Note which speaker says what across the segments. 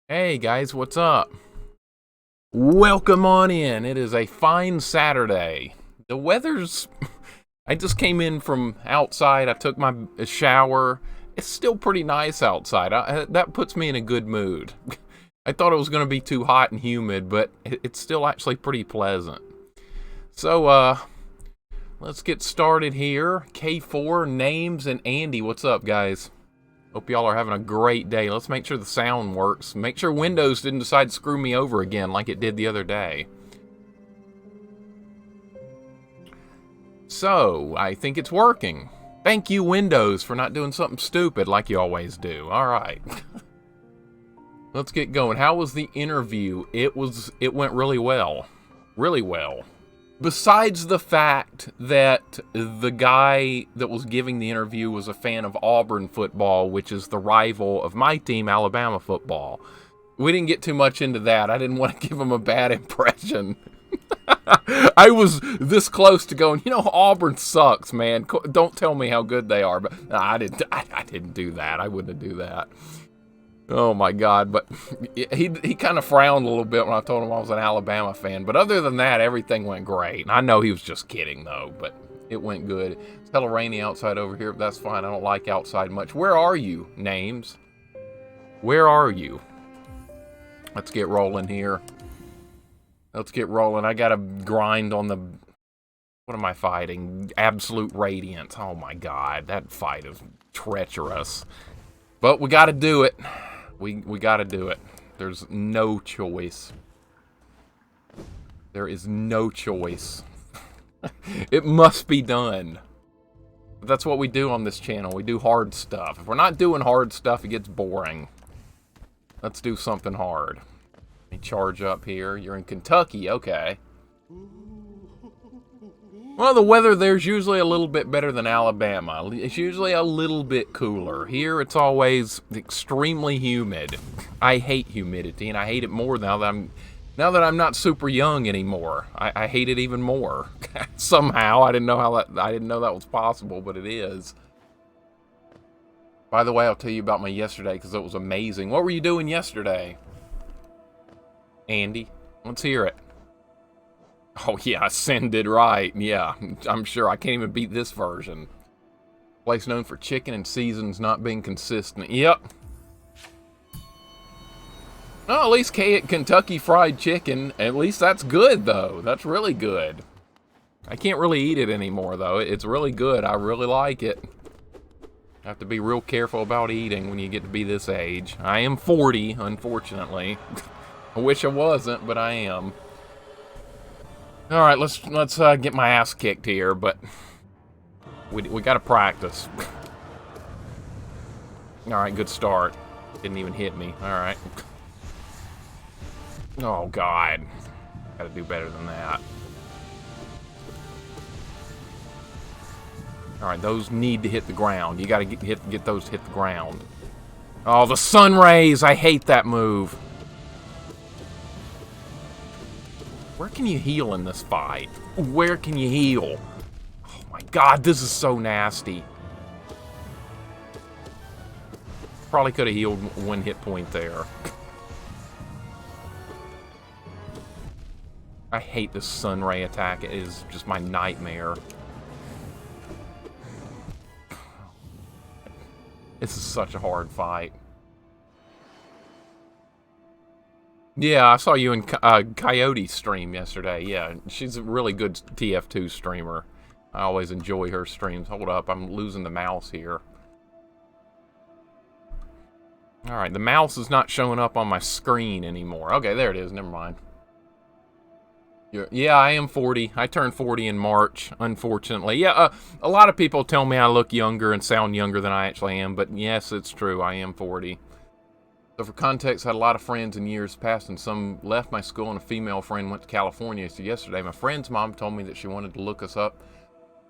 Speaker 1: Hey guys, what's up? Welcome on in. It is a fine Saturday. The weather's. I just came in from outside. I took my shower. It's still pretty nice outside. That puts me in a good mood. I thought it was going to be too hot and humid, but it's still actually pretty pleasant. So, let's get started here. K4, Names, and Andy. What's up, guys? Hope y'all are having a great day. Let's make sure the sound works. Make sure Windows didn't decide to screw me over again like it did the other day. So, I think it's working. Thank you, Windows, for not doing something stupid like you always do. Alright. Let's get going. How was the interview? It went really well. Really well. Besides the fact that the guy that was giving the interview was a fan of Auburn football, which is the rival of my team, Alabama football. We didn't get too much into that. I didn't want to give him a bad impression. I was this close to going, Auburn sucks, man. Don't tell me how good they are. But I didn't do that. I wouldn't do that. Oh my God, but he kind of frowned a little bit when I told him I was an Alabama fan. But other than that, everything went great. I know he was just kidding, though, but it went good. It's hella rainy outside over here, but that's fine. I don't like outside much. Where are you, Names? Where are you? Let's get rolling here. Let's get rolling. I got to grind on the... What am I fighting? Absolute Radiance. Oh my God, that fight is treacherous. But we got to do it. We got to do it. There's no choice. There is no choice. It must be done. That's what we do on this channel. We do hard stuff. If we're not doing hard stuff, it gets boring. Let's do something hard. Let me charge up here. You're in Kentucky. Okay. Well, the weather there's usually a little bit better than Alabama. It's usually a little bit cooler. Here, it's always extremely humid. I hate humidity, and I hate it more now that I'm not super young anymore. I hate it even more. Somehow, I didn't know that was possible, but it is. By the way, I'll tell you about my yesterday because it was amazing. What were you doing yesterday, Andy? Let's hear it. Oh yeah, Sin did right. Yeah, I'm sure. I can't even beat this version. Place known for chicken and seasons not being consistent. Yep. Well, at least Kentucky Fried Chicken. At least that's good, though. That's really good. I can't really eat it anymore, though. It's really good. I really like it. Have to be real careful about eating when you get to be this age. I am 40, unfortunately. I wish I wasn't, but I am. All right, let's get my ass kicked here, but we got to practice. All right, good start. Didn't even hit me. All right. Oh God, got to do better than that. All right, those need to hit the ground. You got to get those to hit the ground. Oh, the sun rays! I hate that move. Where can you heal in this fight? Where can you heal? Oh my God, this is so nasty. Probably could have healed one hit point there. I hate this sun ray attack. It is just my nightmare. This is such a hard fight. Yeah, I saw you in Coyote's stream yesterday. Yeah, she's a really good TF2 streamer. I always enjoy her streams. Hold up, I'm losing the mouse here. Alright, the mouse is not showing up on my screen anymore. Okay, there it is. Never mind. Yeah, I am 40. I turned 40 in March, unfortunately. Yeah, a lot of people tell me I look younger and sound younger than I actually am, but yes, it's true. I am 40. So for context, I had a lot of friends in years past, and some left my school, and a female friend went to California. So yesterday, my friend's mom told me that she wanted to look us up,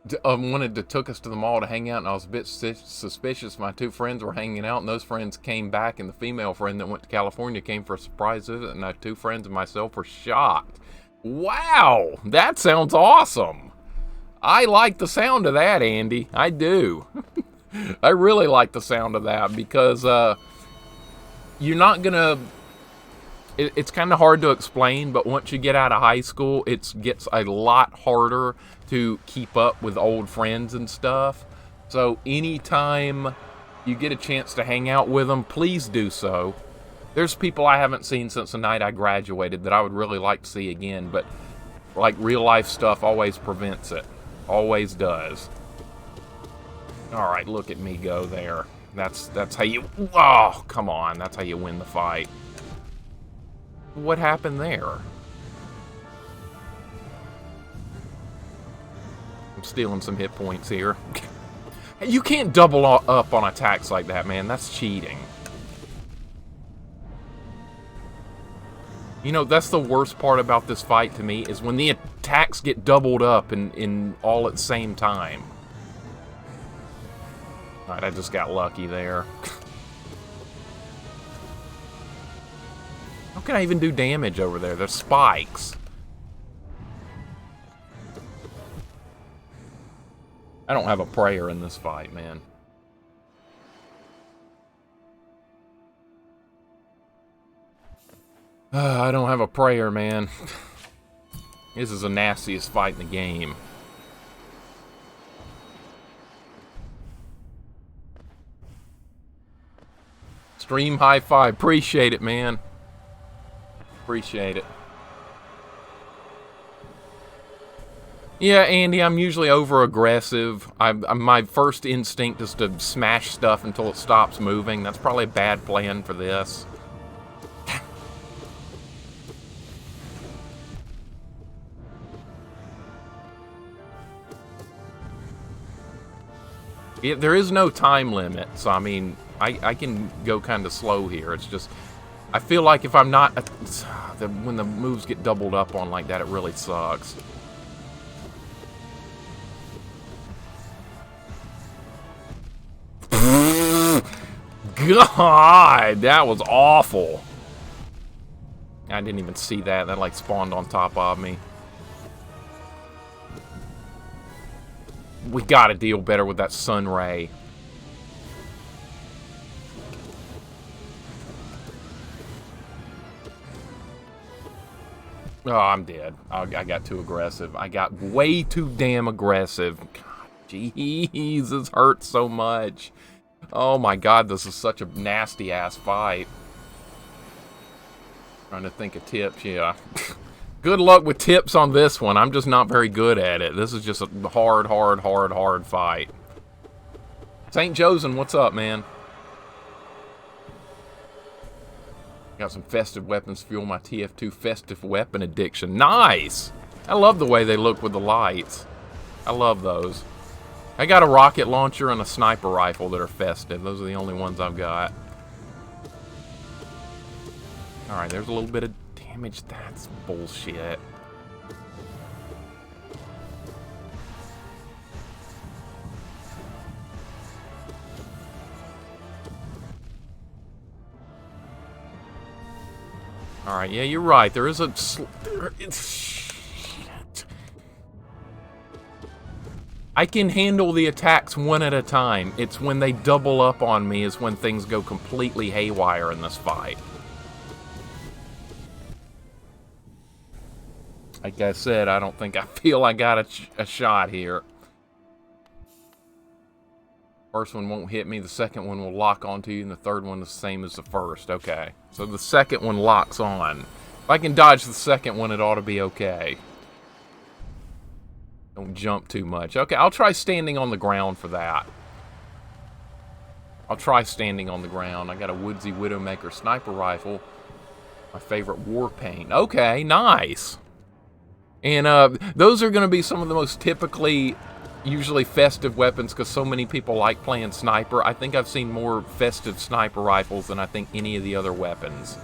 Speaker 1: took us to the mall to hang out, and I was a bit suspicious. My two friends were hanging out, and those friends came back, and the female friend that went to California came for a surprise visit, and my two friends and myself were shocked. Wow, that sounds awesome. I like the sound of that, Andy. I do. I really like the sound of that because, you're not gonna it's kind of hard to explain, but once you get out of high school, it gets a lot harder to keep up with old friends and stuff. So anytime you get a chance to hang out with them, please do so. There's people I haven't seen since the night I graduated that I would really like to see again, but like real life stuff always prevents it. Always does. All right, look at me go there. That's how you... Oh, come on. That's how you win the fight. What happened there? I'm stealing some hit points here. You can't double up on attacks like that, man. That's cheating. You know, that's the worst part about this fight to me, is when the attacks get doubled up in all at the same time. Alright, I just got lucky there. How can I even do damage over there? There's spikes. I don't have a prayer in this fight, man. I don't have a prayer, man. This is the nastiest fight in the game. Stream high five. Appreciate it, man. Appreciate it. Yeah, Andy, I'm usually over-aggressive. My first instinct is to smash stuff until it stops moving. That's probably a bad plan for this. Yeah, there is no time limit, so I mean, I can go kind of slow here. It's just, I feel like if I'm not, when the moves get doubled up on like that, it really sucks. God, that was awful. I didn't even see that. That like spawned on top of me. We gotta deal better with that sun ray. Oh, I'm dead. I got too aggressive. I got way too damn aggressive. God, jeez, this hurts so much. Oh my god, this is such a nasty-ass fight. Trying to think of tips, yeah. Good luck with tips on this one. I'm just not very good at it. This is just a hard fight. St. Josen, what's up, man? Got some festive weapons to fuel my TF2 festive weapon addiction. Nice! I love the way they look with the lights. I love those. I got a rocket launcher and a sniper rifle that are festive. Those are the only ones I've got. Alright, there's a little bit of damage. That's bullshit. Alright, yeah, you're right. There is a... Shit. I can handle the attacks one at a time. It's when they double up on me is when things go completely haywire in this fight. Like I said, I don't think I feel I got a shot here. First one won't hit me, the second one will lock onto you, and the third one the same as the first. Okay, so the second one locks on. If I can dodge the second one, it ought to be okay. Don't jump too much. Okay, I'll try standing on the ground for that. I'll try standing on the ground. I got a Woodsy Widowmaker sniper rifle. My favorite war paint. Okay, nice. And those are going to be some of the most typically, usually festive weapons because so many people like playing sniper. I think I've seen more festive sniper rifles than I think any of the other weapons.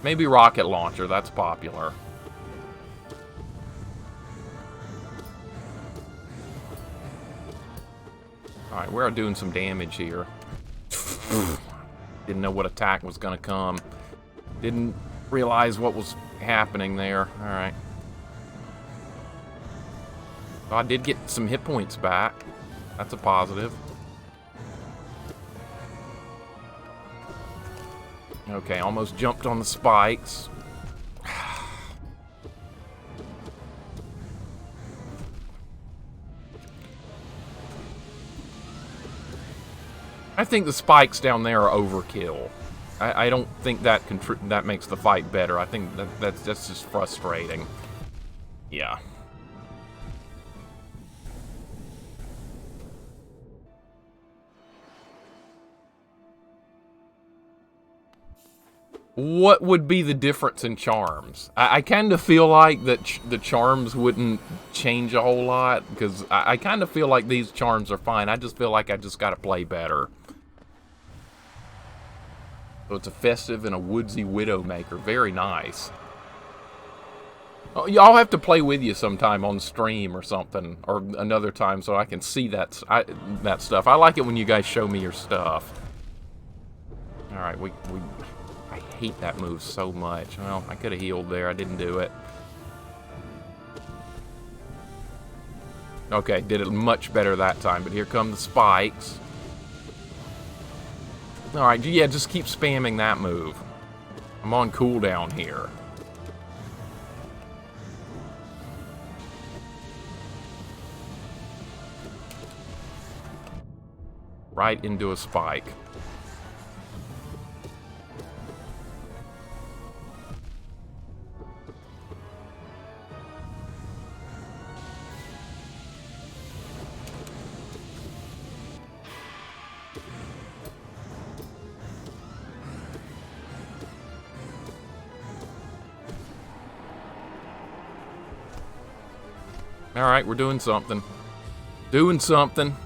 Speaker 1: Maybe rocket launcher, that's popular. Alright, we're doing some damage here. Didn't know what attack was going to come. Didn't realize what was happening there. Alright. So I did get some hit points back. That's a positive. Okay, almost jumped on the spikes. I think the spikes down there are overkill. I don't think that that makes the fight better. I think that's just frustrating. Yeah. What would be the difference in charms? I kind of feel like that the charms wouldn't change a whole lot, because I kind of feel like these charms are fine. I just feel like I just got to play better. So it's a festive and a woodsy Widowmaker. Very nice. Oh, y'all have to play with you sometime on stream or something, or another time, so I can see that stuff. I like it when you guys show me your stuff. All right, I hate that move so much. Well, I could have healed there. I didn't do it. Okay, did it much better that time, but here come the spikes. Alright, yeah, just keep spamming that move. I'm on cooldown here. Right into a spike. Alright, we're doing something. Doing something.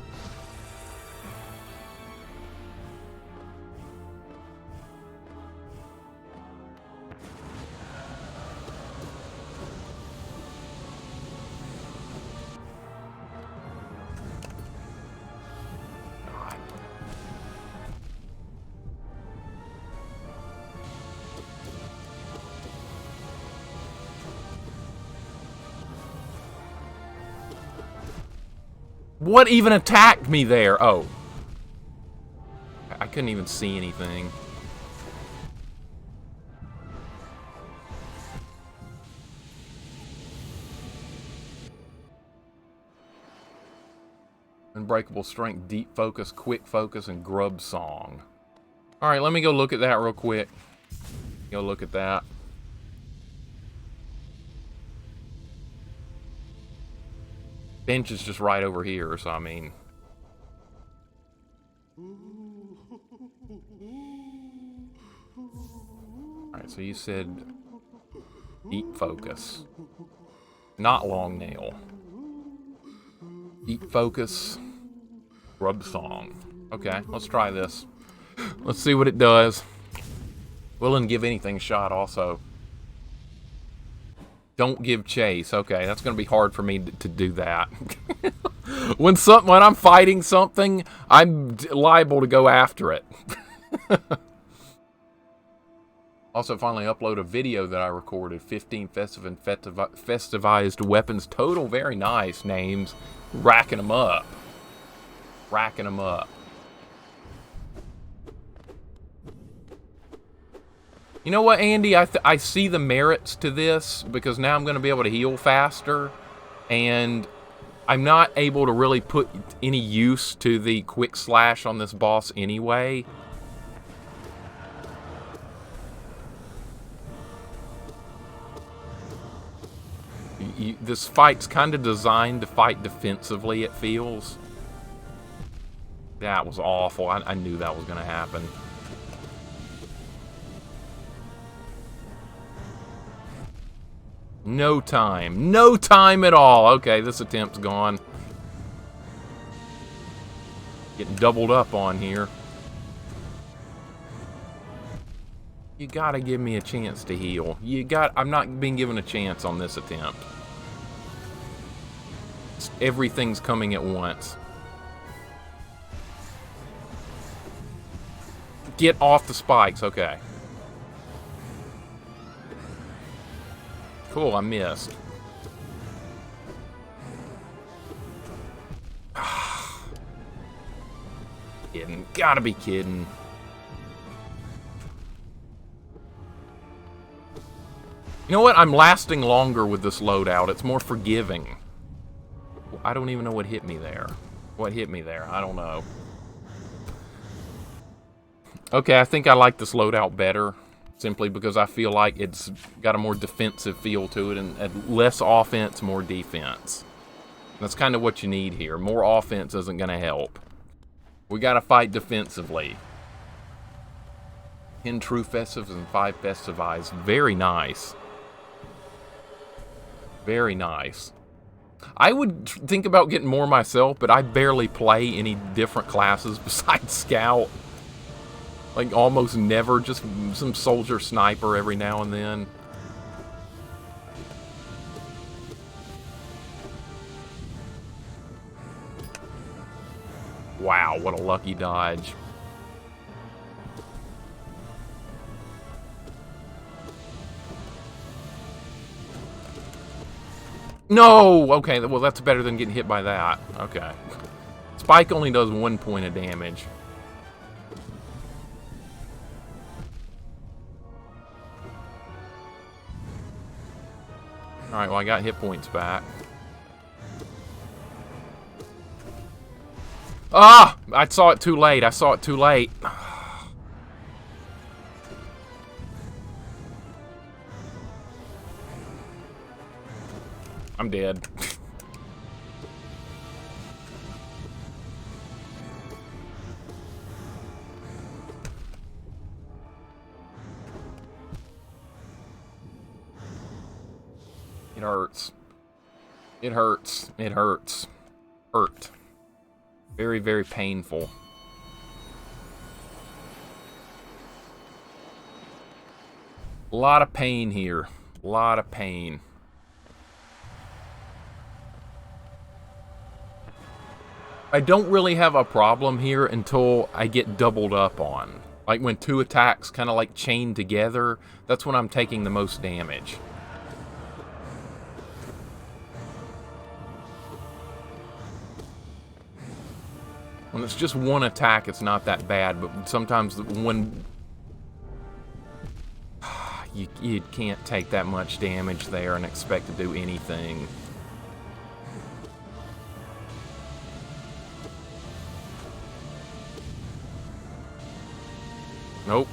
Speaker 1: What even attacked me there? Oh. I couldn't even see anything. Unbreakable Strength, Deep Focus, Quick Focus, and Grub Song. Alright, let me go look at that real quick. Go look at that. Bench is just right over here, so I mean... Alright, so you said... Deep Focus. Not Long Nail. Deep Focus. Grub Song. Okay, let's try this. Let's see what it does. Willing to give anything a shot also. Don't give chase. Okay, that's going to be hard for me to do that. When I'm fighting something, I'm liable to go after it. Also, finally upload a video that I recorded. 15 festive and festivized weapons total. Very nice names. Racking them up. Racking them up. You know what, Andy? I see the merits to this, because now I'm going to be able to heal faster, and I'm not able to really put any use to the quick slash on this boss anyway. This fight's kind of designed to fight defensively, it feels. That was awful. I knew that was going to happen. No time. No time at all. Okay, this attempt's gone. Getting doubled up on here. You gotta give me a chance to heal. I'm not being given a chance on this attempt. Everything's coming at once. Get off the spikes. Okay. Cool, I missed. Kidding. Gotta be kidding. You know what? I'm lasting longer with this loadout. It's more forgiving. I don't even know what hit me there. What hit me there? I don't know. Okay, I think I like this loadout better. Simply because I feel like it's got a more defensive feel to it. And less offense, more defense. That's kind of what you need here. More offense isn't going to help. We got to fight defensively. 10 true festives and 5 festivize. Very nice. Very nice. I would think about getting more myself, but I barely play any different classes besides Scout. Like, almost never. Just some soldier sniper every now and then. Wow, what a lucky dodge. No! Okay, well that's better than getting hit by that. Okay. Spike only does 1 point of damage. Alright, well I got hit points back. Ah! I saw it too late. I saw it too late. I'm dead. It hurts. It hurts. It hurts. Hurt. Very, very painful. A lot of pain here. A lot of pain. I don't really have a problem here until I get doubled up on. Like when 2 attacks kind of like chain together, that's when I'm taking the most damage. When it's just 1 attack, it's not that bad, but sometimes when you can't take that much damage there and expect to do anything. Nope.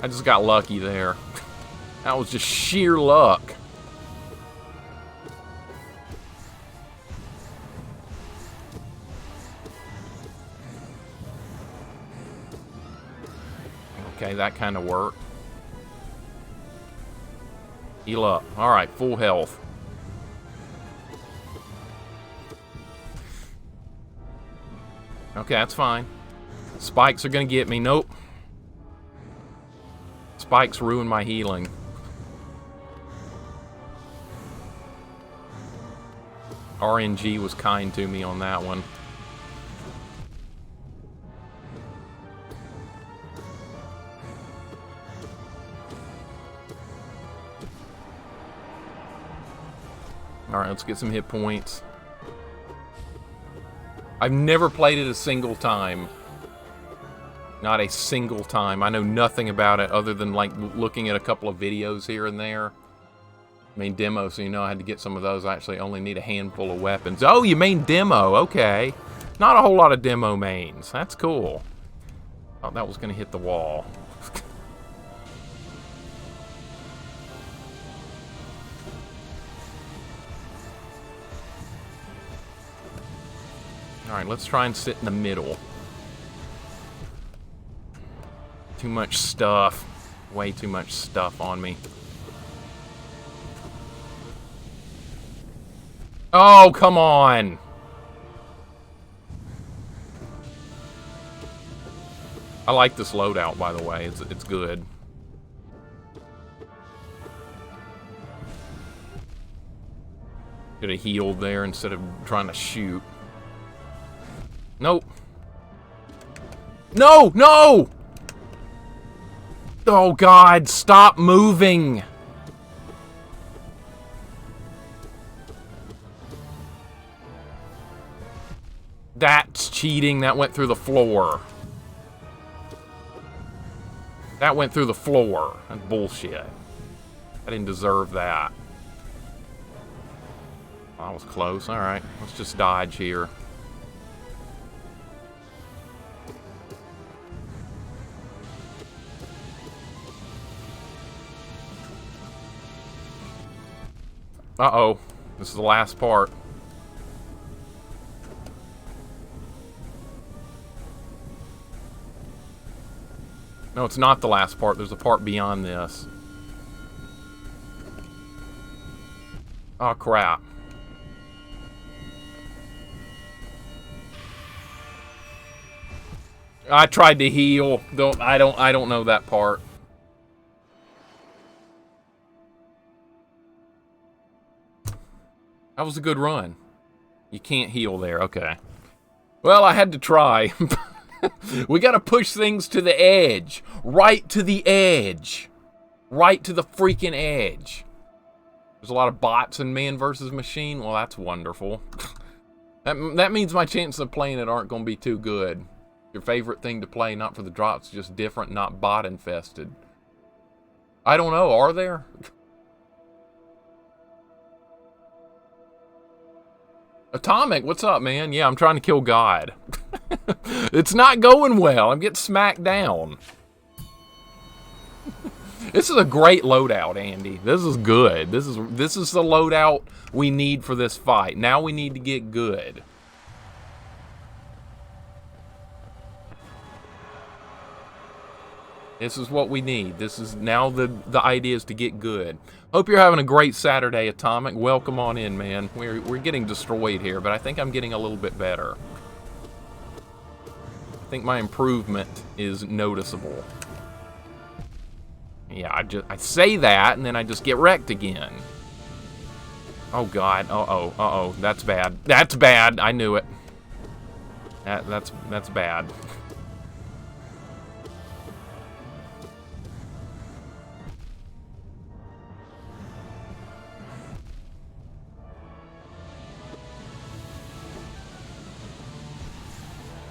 Speaker 1: I just got lucky there. That was just sheer luck. Okay, that kind of worked. Heal up. Alright, full health. Okay, that's fine. Spikes are gonna get me. Nope. Spikes ruin my healing. RNG was kind to me on that one. Alright, let's get some hit points. I've never played it a single time. Not a single time. I know nothing about it other than like looking at a couple of videos here and there. I mean, demo, so you know I had to get some of those. I actually only need a handful of weapons. Oh, you main demo. Okay. Not a whole lot of demo mains. That's cool. Thought that was going to hit the wall. Alright, let's try and sit in the middle. Too much stuff. Way too much stuff on me. Oh, come on! I like this loadout, by the way. It's good. Could have healed there instead of trying to shoot. Nope. No! No! Oh, God, stop moving! That's cheating. That went through the floor. That went through the floor. That's bullshit. I didn't deserve that. That was close. Alright, let's just dodge here. Uh-oh. This is the last part. No, it's not the last part. There's a part beyond this. Oh, crap. I tried to heal. I don't know that part. That was a good run. You can't heal there. Okay. Well, I had to try. We gotta push things to the edge. Right to the edge. Right to the freaking edge. There's a lot of bots in Man vs. Machine. Well, that's wonderful. That means my chances of playing it aren't going to be too good. Your favorite thing to play, not for the drops, just different, not bot infested. I don't know, are there? Atomic, what's up, man? Yeah, I'm trying to kill God. It's not going well. I'm getting smacked down. This is a great loadout, Andy. This is good. This is the loadout we need for this fight. Now we need to get good. This is what we need. This is now the idea is to get good. Hope you're having a great Saturday, Atomic. Welcome on in, man. We're getting destroyed here, but I think I'm getting a little bit better. I think my improvement is noticeable. Yeah, I say that, and then I just get wrecked again. Oh, God. Uh-oh. Uh-oh. That's bad. That's bad. I knew it. That's bad.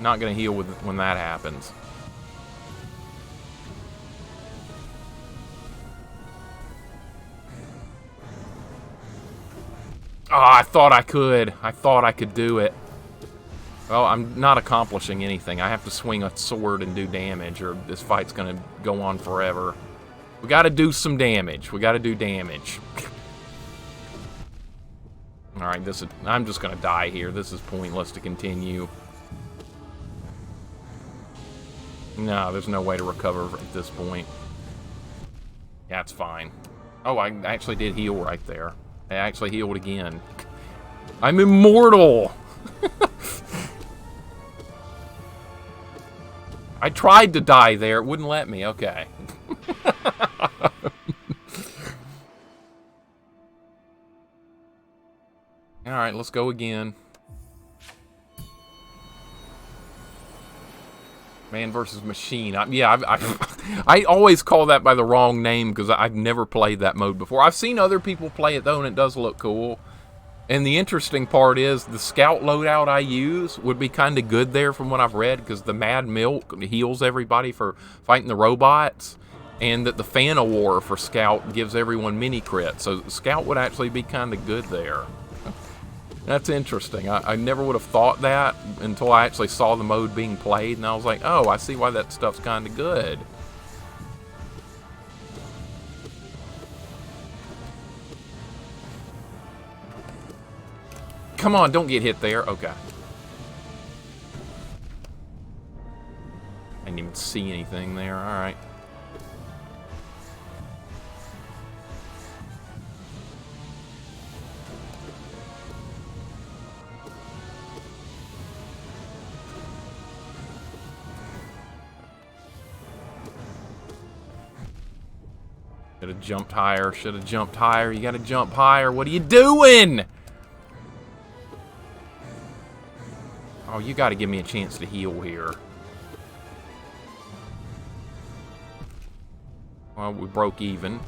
Speaker 1: Not gonna heal when that happens. Oh, I thought I could. I thought I could do it. Well, I'm not accomplishing anything. I have to swing a sword and do damage, or this fight's gonna go on forever. We gotta do some damage. We gotta do damage. Alright, I'm just gonna die here. This is pointless to continue. No, there's no way to recover at this point. Yeah, it's fine. Oh, I actually did heal right there. I actually healed again. I'm immortal! I tried to die there. It wouldn't let me. Okay. Alright, let's go again. Man versus Machine. I always call that by the wrong name because I've never played that mode before. I've seen other people play it, though, and it does look cool. And the interesting part is the scout loadout I use would be kind of good there from what I've read, because the Mad Milk heals everybody for fighting the robots, and that the Fan of War for scout gives everyone mini crit. So scout would actually be kind of good there. That's interesting. I never would have thought that until I actually saw the mode being played, and I was like, oh, I see why that stuff's kind of good. Come on, don't get hit there. Okay. I didn't even see anything there. All right. Should have jumped higher. Should have jumped higher. You got to jump higher. What are you doing? Oh, you got to give me a chance to heal here. Well, we broke even.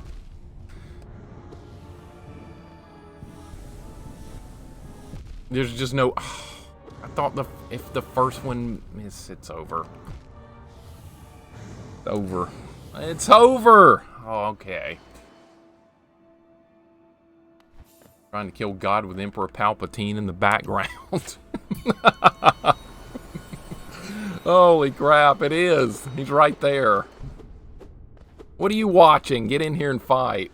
Speaker 1: There's just no... Oh, thought if the first one misses, it's over. It's over. It's over! Oh, okay. Trying to kill God with Emperor Palpatine in the background. Holy crap, it is. He's right there. What are you watching? Get in here and fight.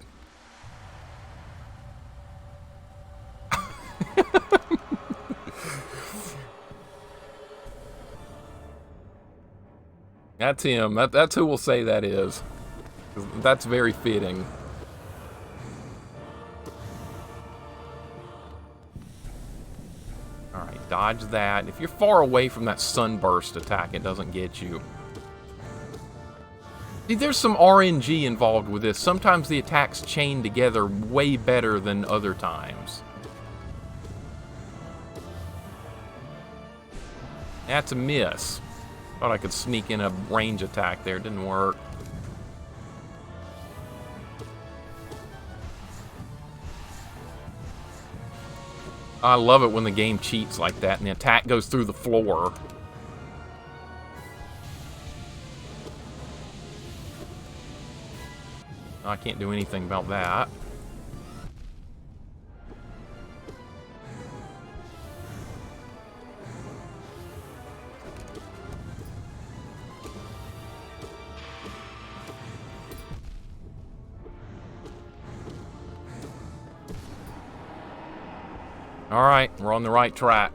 Speaker 1: That's him. That's who will say that is. That's very fitting. Alright, dodge that. If you're far away from that sunburst attack, it doesn't get you. See, there's some RNG involved with this. Sometimes the attacks chain together way better than other times. That's a miss. Thought I could sneak in a range attack there. Didn't work. I love it when the game cheats like that and the attack goes through the floor. I can't do anything about that. Alright, we're on the right track.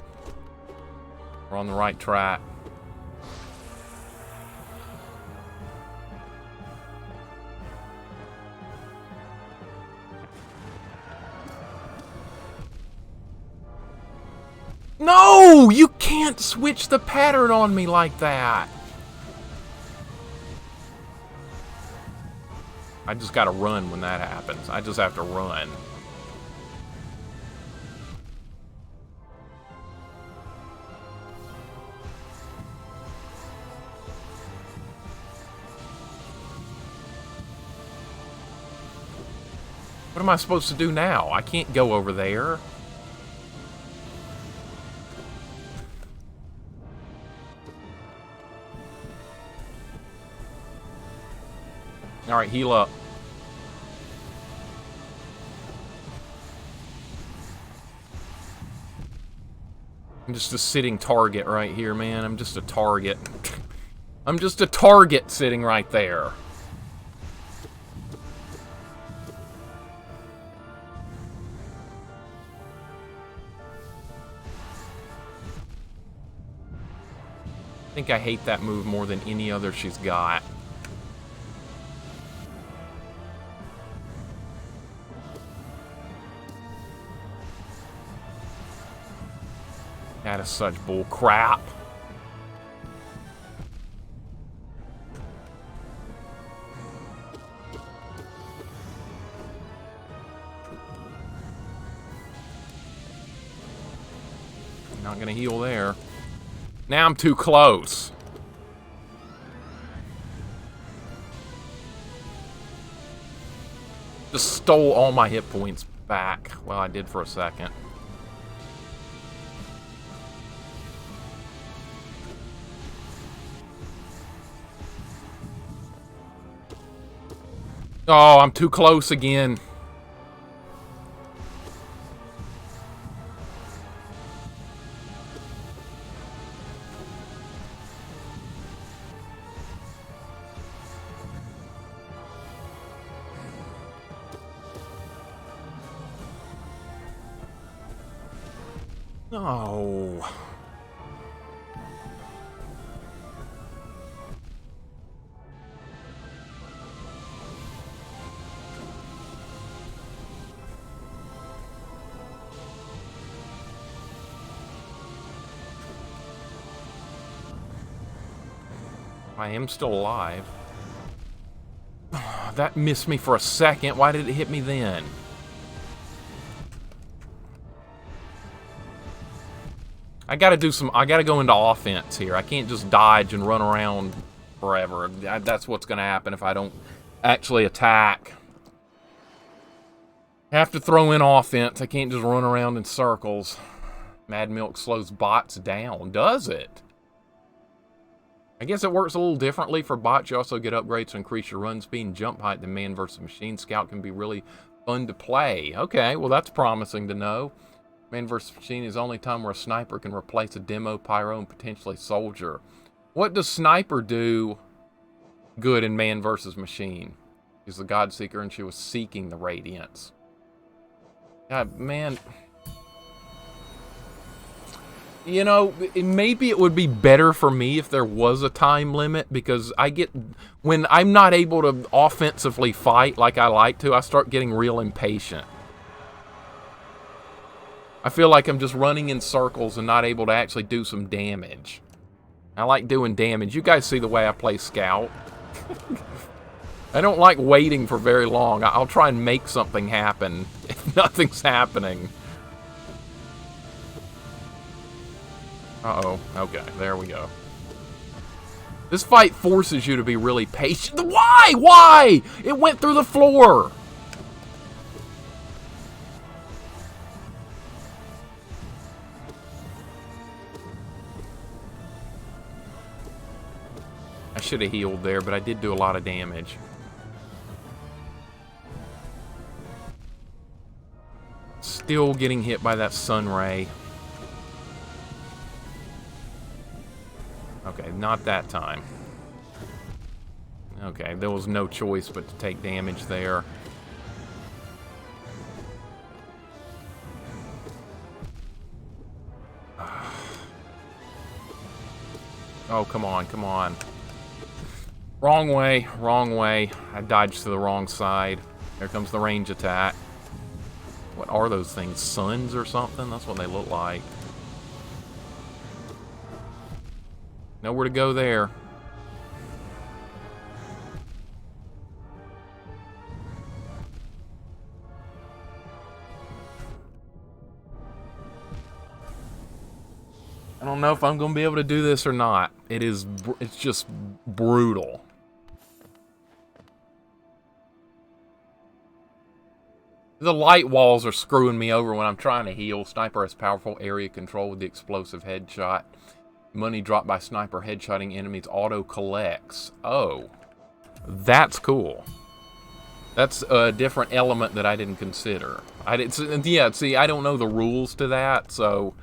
Speaker 1: We're on the right track. No! You can't switch the pattern on me like that! I just gotta run when that happens. I just have to run. What am I supposed to do now? I can't go over there. Alright, heal up. I'm just a sitting target right here, man. I'm just a target. I'm just a target sitting right there. I think I hate that move more than any other she's got. That is such bull crap. Not gonna heal there. Now I'm too close. Just stole all my hit points back. Well, I did for a second. Oh, I'm too close again. Oh. I am still alive. That missed me for a second. Why did it hit me then? I gotta go into offense here. I can't just dodge and run around forever. That's what's gonna happen if I don't actually attack. I have to throw in offense. I can't just run around in circles. Mad Milk slows bots down. Does it? I guess it works a little differently for bots. You also get upgrades to increase your run speed and jump height. The Man vs. Machine Scout can be really fun to play. Okay, well that's promising to know. Man vs. Machine is the only time where a sniper can replace a demo, pyro, and potentially soldier. What does sniper do good in Man vs. Machine? She's the God Seeker and she was seeking the Radiance. God, man. You know, maybe it would be better for me if there was a time limit, because when I'm not able to offensively fight like I like to, I start getting real impatient. I feel like I'm just running in circles and not able to actually do some damage. I like doing damage. You guys see the way I play Scout. I don't like waiting for very long. I'll try and make something happen if nothing's happening. Uh-oh. Okay, there we go. This fight forces you to be really patient. Why? Why? It went through the floor. I should have healed there, but I did do a lot of damage. Still getting hit by that sun ray. Okay, not that time. Okay, there was no choice but to take damage there. Oh, come on, come on. Wrong way, wrong way. I dodged to the wrong side. There comes the range attack. What are those things? Suns or something? That's what they look like. Nowhere to go there. I don't know if I'm going to be able to do this or not. It's just brutal. The light walls are screwing me over when I'm trying to heal. Sniper has powerful area control with the explosive headshot. Money dropped by sniper headshotting enemies auto collects. Oh, that's cool. That's a different element that I didn't consider. Yeah, see, I don't know the rules to that, so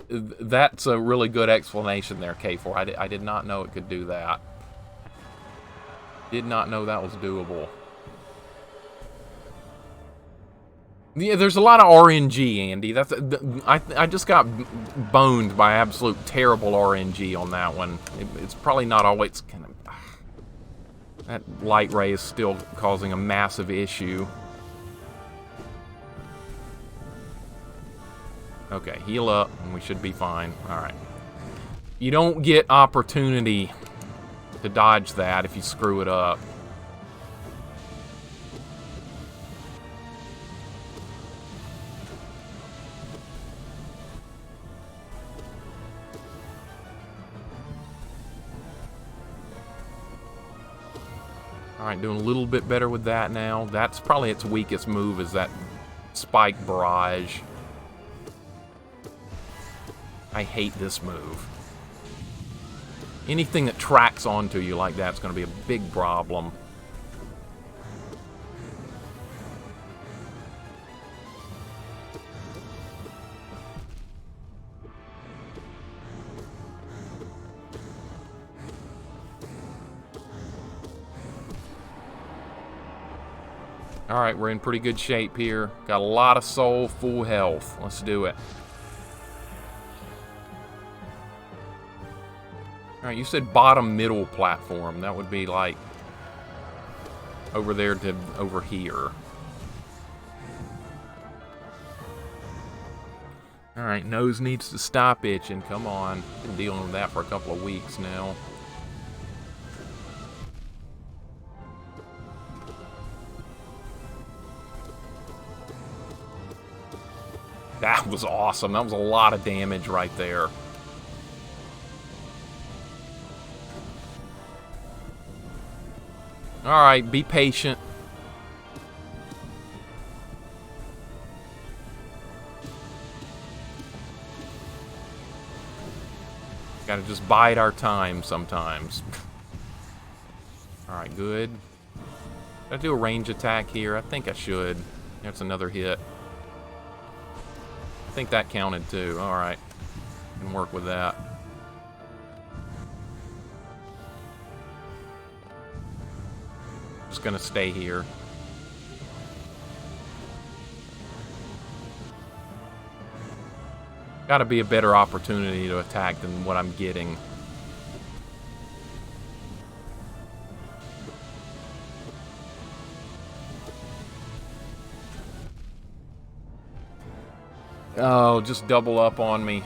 Speaker 1: that's a really good explanation there, K4. I did not know it could do that. Did not know that was doable. Yeah, there's a lot of RNG, Andy. I just got boned by absolute terrible RNG on that one. It's probably not always kind of... That light ray is still causing a massive issue. Okay, heal up, and we should be fine. Alright. You don't get opportunity to dodge that if you screw it up. Alright, doing a little bit better with that now. That's probably its weakest move, is that spike barrage. I hate this move. Anything that tracks onto you like that's going to be a big problem. Alright, we're in pretty good shape here. Got a lot of soul, full health. Let's do it. Alright, you said bottom middle platform. That would be like over there to over here. Alright, nose needs to stop itching. Come on. Been dealing with that for a couple of weeks now. That was awesome. That was a lot of damage right there. Alright, be patient. Gotta just bide our time sometimes. Alright, good. Did I do a range attack here? I think I should. That's another hit. I think that counted too. Alright. Can work with that. Just gonna stay here. Gotta be a better opportunity to attack than what I'm getting. Oh, just double up on me.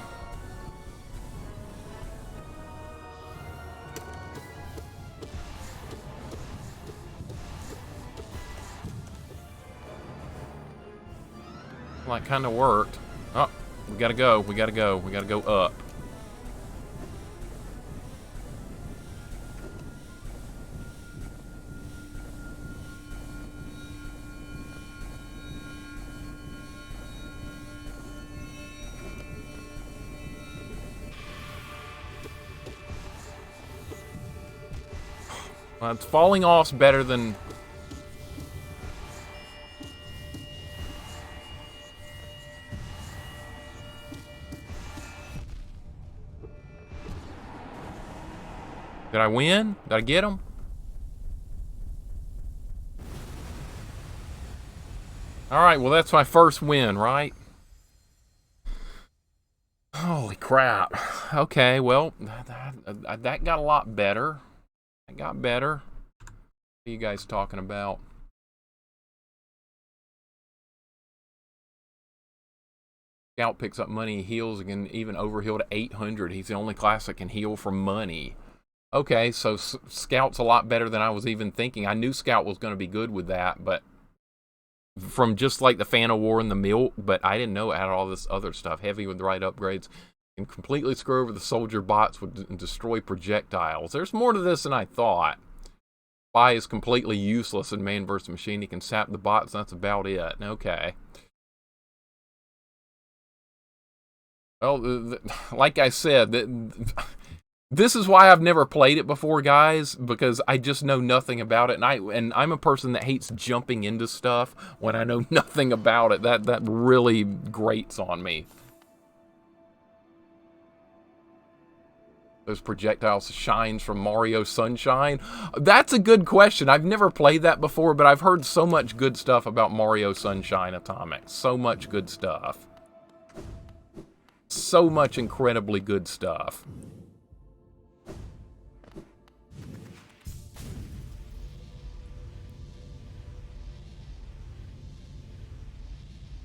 Speaker 1: Well, that kind of worked. Oh, we gotta go. We gotta go. We gotta go up. Well, it's falling off's better than... Did I win? Did I get him? Alright, well that's my first win, right? Holy crap. Okay, well, that got a lot better. It got better. What are you guys talking about? Scout picks up money, heals, and can even overheal to 800. He's the only class that can heal for money. Okay, so Scout's a lot better than I was even thinking. I knew Scout was going to be good with that, but from just like the Fan of War and the Milk, but I didn't know it had all this other stuff. Heavy with the right upgrades. And completely screw over the soldier bots and destroy projectiles. There's more to this than I thought. Spy is completely useless in Man vs. Machine. He can sap the bots, and that's about it. Okay. Well, like I said, this is why I've never played it before, guys, because I just know nothing about it, and I'm a person that hates jumping into stuff when I know nothing about it. That really grates on me. Those projectiles shines from Mario Sunshine? That's a good question. I've never played that before, but I've heard so much good stuff about Mario Sunshine Atomic. So much good stuff. So much incredibly good stuff.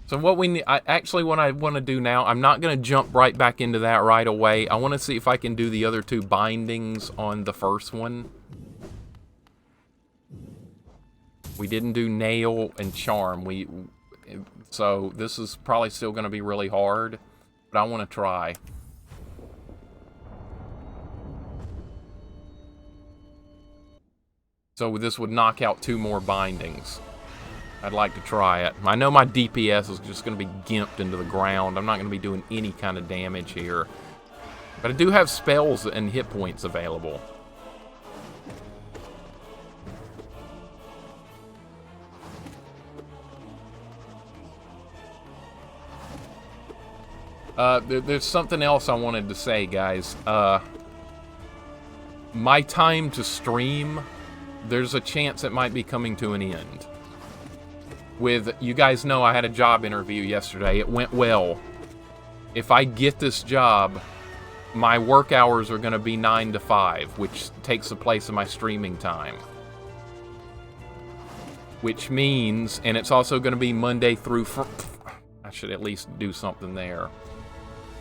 Speaker 1: So what we need, actually what I want to do now, I'm not going to jump right back into that right away. I want to see if I can do the other two bindings on the first one. We didn't do Nail and Charm. So this is probably still going to be really hard, but I want to try. So this would knock out 2 more bindings. I'd like to try it. I know my DPS is just going to be gimped into the ground. I'm not going to be doing any kind of damage here. But I do have spells and hit points available. There's something else I wanted to say, guys. My time to stream, there's a chance it might be coming to an end. You guys know I had a job interview yesterday. It went well. If I get this job, my work hours are going to be 9 to 5, which takes the place of my streaming time. Which means, and it's also going to be Monday through I should at least do something there.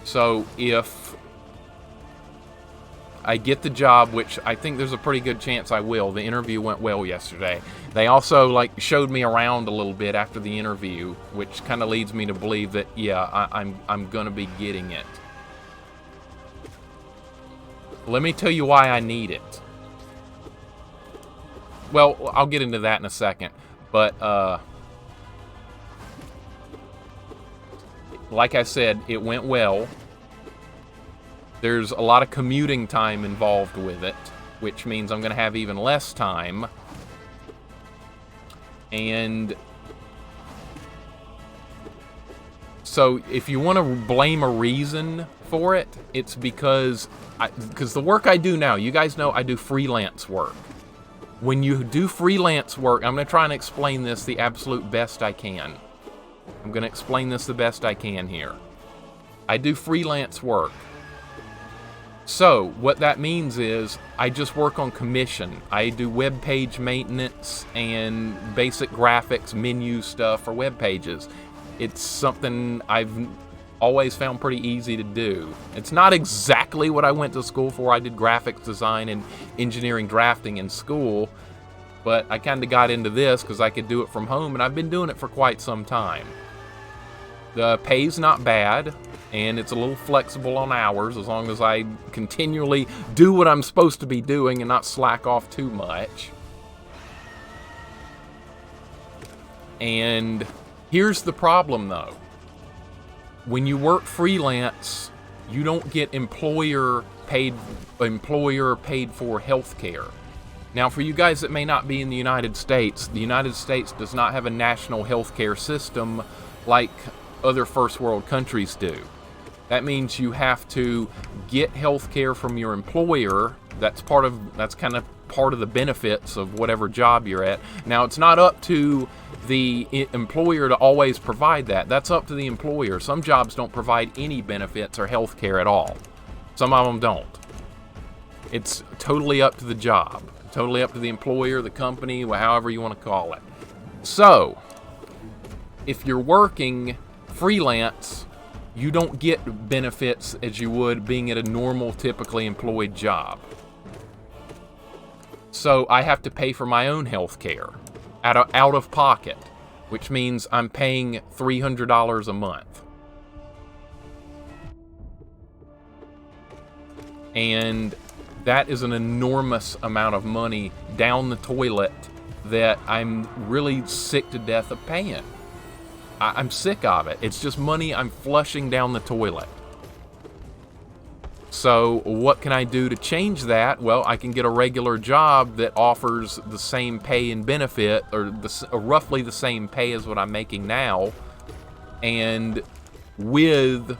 Speaker 1: So if I get the job, which I think there's a pretty good chance I will. The interview went well yesterday. They also showed me around a little bit after the interview, which kind of leads me to believe that yeah, I'm gonna be getting it. Let me tell you why I need it. Well, I'll get into that in a second, but like I said, it went well. There's a lot of commuting time involved with it, which means I'm going to have even less time. And so if you want to blame a reason for it, it's because the work I do now, you guys know I do freelance work. When you do freelance work, I'm going to try and explain this the absolute best I can. I'm going to explain this the best I can here. I do freelance work. So, what that means is, I just work on commission. I do web page maintenance and basic graphics, menu stuff for web pages. It's something I've always found pretty easy to do. It's not exactly what I went to school for. I did graphics design and engineering drafting in school, but I kind of got into this because I could do it from home, and I've been doing it for quite some time. The pay's not bad, and it's a little flexible on hours as long as I continually do what I'm supposed to be doing and not slack off too much. And here's the problem, though. When you work freelance, you don't get employer paid for health care. Now, for you guys that may not be in the United States does not have a national health care system like other first world countries do. That means you have to get health care from your employer. That's kind of part of the benefits of whatever job you're at. Now, it's not up to the employer to always provide that. That's up to the employer. Some jobs don't provide any benefits or health care at all. Some of them don't. It's totally up to the job. Totally up to the employer, the company, however you want to call it. So, if you're working freelance, you don't get benefits as you would being at a normal, typically employed job. So I have to pay for my own health care out of pocket, which means I'm paying $300 a month. And that is an enormous amount of money down the toilet that I'm really sick to death of paying. I'm sick of it. It's just money I'm flushing down the toilet. So what can I do to change that? Well, I can get a regular job that offers the same pay and benefit, or roughly the same pay as what I'm making now, and with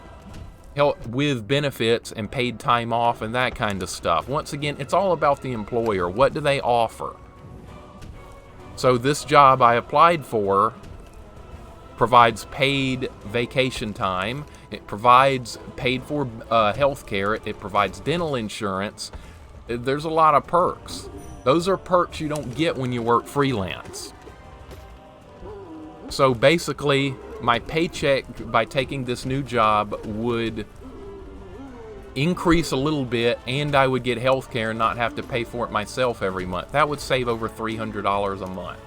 Speaker 1: benefits and paid time off and that kind of stuff. Once again, it's all about the employer. What do they offer? So this job I applied for provides paid vacation time. It provides paid for health care. It provides dental insurance. There's a lot of perks. Those are perks you don't get when you work freelance. So basically, my paycheck by taking this new job would increase a little bit, and I would get health care and not have to pay for it myself every month. That would save over $300 a month.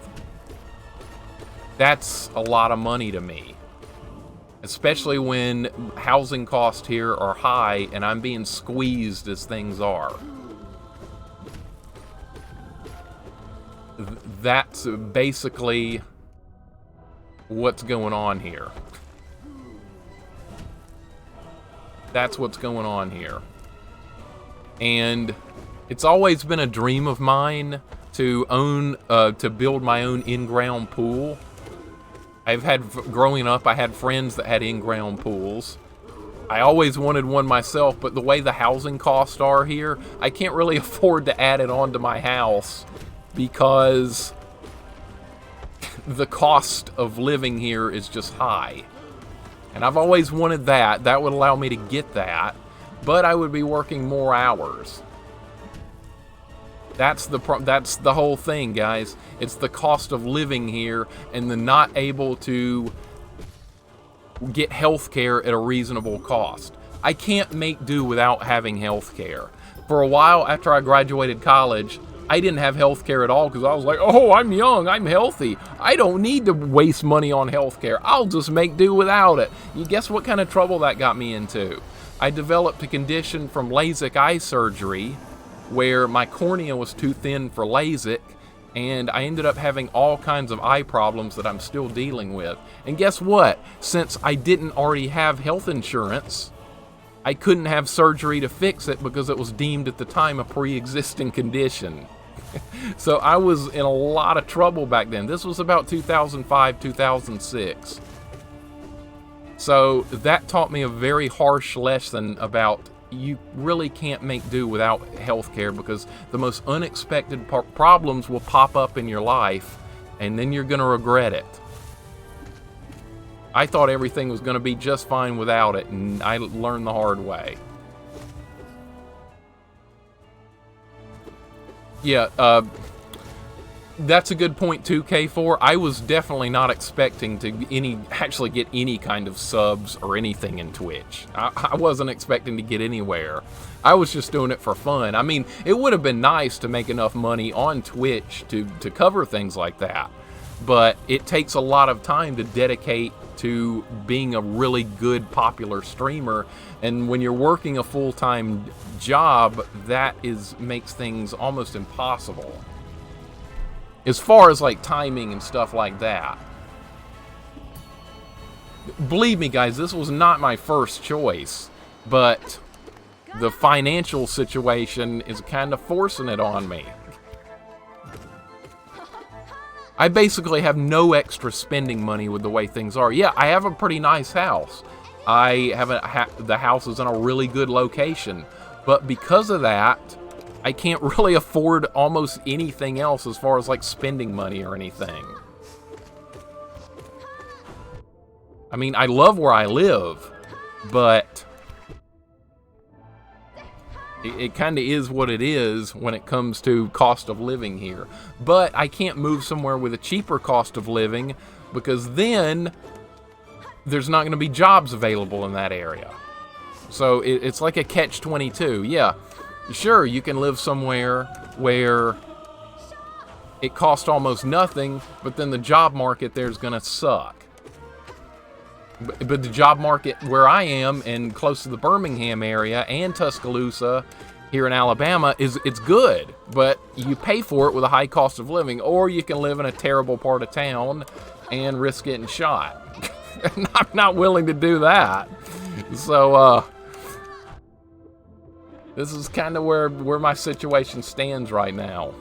Speaker 1: That's a lot of money to me, especially when housing costs here are high and I'm being squeezed as things are. That's basically what's going on here. That's what's going on here. And it's always been a dream of mine to build my own in-ground pool. Growing up, I had friends that had in-ground pools. I always wanted one myself, but the way the housing costs are here, I can't really afford to add it on to my house because the cost of living here is just high. And I've always wanted that. That would allow me to get that, but I would be working more hours. That's the whole thing, guys. It's the cost of living here and the not able to get health care at a reasonable cost. I can't make do without having health care. For a while after I graduated college, I didn't have health care at all because I was like, oh, I'm young, I'm healthy. I don't need to waste money on health care. I'll just make do without it. You guess what kind of trouble that got me into? I developed a condition from LASIK eye surgery where my cornea was too thin for LASIK, and I ended up having all kinds of eye problems that I'm still dealing with. And guess what? Since I didn't already have health insurance, I couldn't have surgery to fix it because it was deemed at the time a pre-existing condition. So I was in a lot of trouble back then. This was about 2005, 2006. So that taught me a very harsh lesson about you really can't make do without healthcare, because the most unexpected problems will pop up in your life, and then you're going to regret it. I thought everything was going to be just fine without it, and I learned the hard way. Yeah, that's a good point too, K4. I was definitely not expecting to actually get any kind of subs or anything in Twitch. I wasn't expecting to get anywhere. I was just doing it for fun. I mean, it would have been nice to make enough money on Twitch to cover things like that, but it takes a lot of time to dedicate to being a really good popular streamer, and when you're working a full-time job, that makes things almost impossible as far as like timing and stuff like that. Believe me guys, this was not my first choice, but the financial situation is kind of forcing it on me. I basically have no extra spending money with the way things are. Yeah, I have a pretty nice house. I have the house is in a really good location, but because of that, I can't really afford almost anything else as far as like spending money or anything. I mean, I love where I live, but it kind of is what it is when it comes to cost of living here. But I can't move somewhere with a cheaper cost of living, because then there's not going to be jobs available in that area. So it's like a catch-22. Yeah, sure, you can live somewhere where it costs almost nothing, but then the job market there's going to suck. But the job market where I am, and close to the Birmingham area and Tuscaloosa here in Alabama, it's good, but you pay for it with a high cost of living, or you can live in a terrible part of town and risk getting shot. And I'm not willing to do that. So this is kind of where my situation stands right now.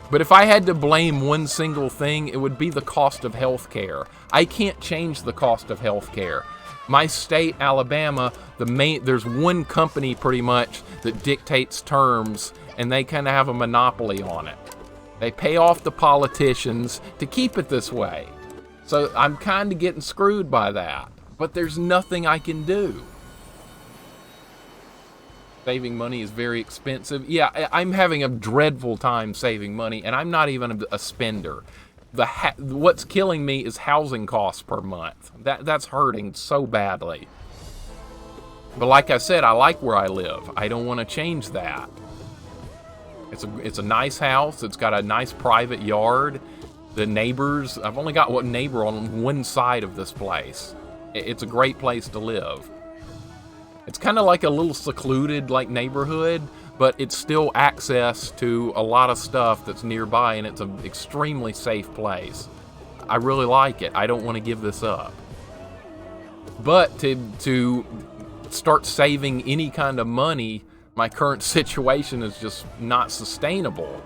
Speaker 1: But if I had to blame one single thing, it would be the cost of healthcare. I can't change the cost of healthcare. My state, Alabama, there's one company pretty much that dictates terms, and they kind of have a monopoly on it. They pay off the politicians to keep it this way. So I'm kind of getting screwed by that. But there's nothing I can do. Saving money is very expensive. Yeah, I'm having a dreadful time saving money, and I'm not even a spender. What's killing me is housing costs per month. That's hurting so badly. But like I said, I like where I live. I don't want to change that. It's a nice house. It's got a nice private yard. The neighbors, I've only got one neighbor on one side of this place. It's a great place to live. It's kind of like a little secluded like neighborhood, but it's still access to a lot of stuff that's nearby, and it's an extremely safe place. I really like it. I don't want to give this up. But to start saving any kind of money, my current situation is just not sustainable.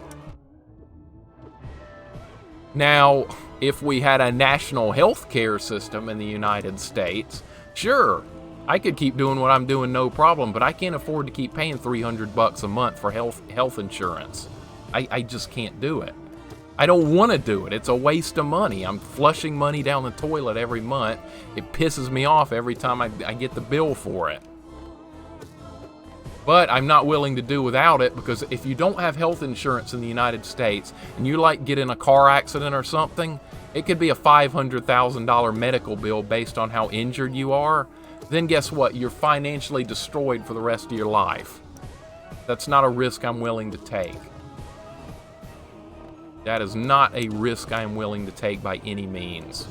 Speaker 1: Now, if we had a national health care system in the United States, sure, I could keep doing what I'm doing, no problem, but I can't afford to keep paying $300 a month for health insurance. I just can't do it. I don't want to do it. It's a waste of money. I'm flushing money down the toilet every month. It pisses me off every time I get the bill for it. But I'm not willing to do without it, because if you don't have health insurance in the United States and you like get in a car accident or something, it could be a $500,000 medical bill based on how injured you are. Then guess what? You're financially destroyed for the rest of your life. That's not a risk I'm willing to take. That is not a risk I am willing to take by any means.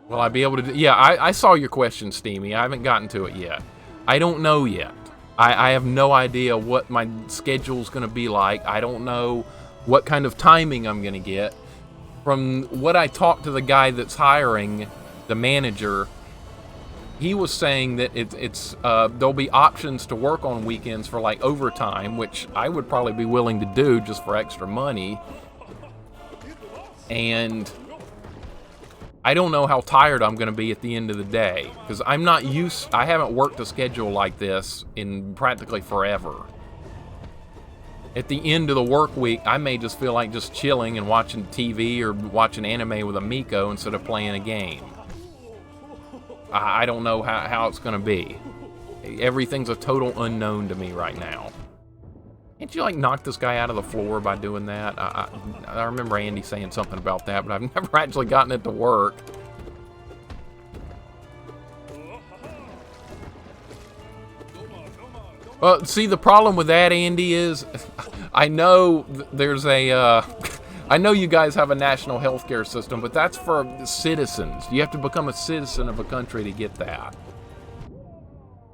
Speaker 1: Will I be able to do... Yeah, I saw your question, Steamy. I haven't gotten to it yet. I don't know yet. I have no idea what my schedule's going to be like. I don't know what kind of timing I'm going to get. from what I talked to the guy that's hiring, the manager, he was saying that there'll be options to work on weekends for like overtime, which I would probably be willing to do just for extra money. And I don't know how tired I'm going to be at the end of the day, because I haven't worked a schedule like this in practically forever. At the end of the work week, I may just feel like just chilling and watching TV or watching anime with a Miko instead of playing a game. I don't know how it's going to be. Everything's a total unknown to me right now. Can't you, like, knock this guy out of the floor by doing that? I remember Andy saying something about that, but I've never actually gotten it to work. Well, see, the problem with that, Andy, is I know there's a... I know you guys have a national healthcare system, but that's for citizens. You have to become a citizen of a country to get that.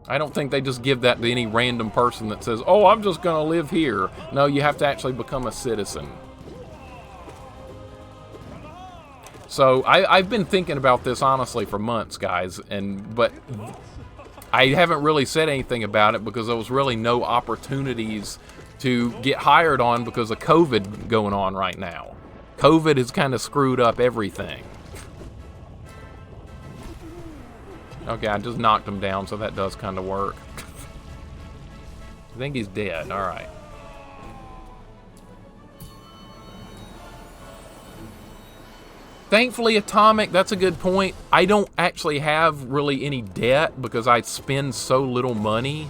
Speaker 1: I don't think they just give that to any random person that says, oh, I'm just going to live here. No, you have to actually become a citizen. So I've been thinking about this, honestly, for months, guys, but I haven't really said anything about it because there was really no opportunities to get hired on because of COVID going on right now. COVID has kind of screwed up everything. Okay, I just knocked him down, so that does kind of work. I think he's dead. All right. Thankfully, Atomic, that's a good point. I don't actually have really any debt because I spend so little money.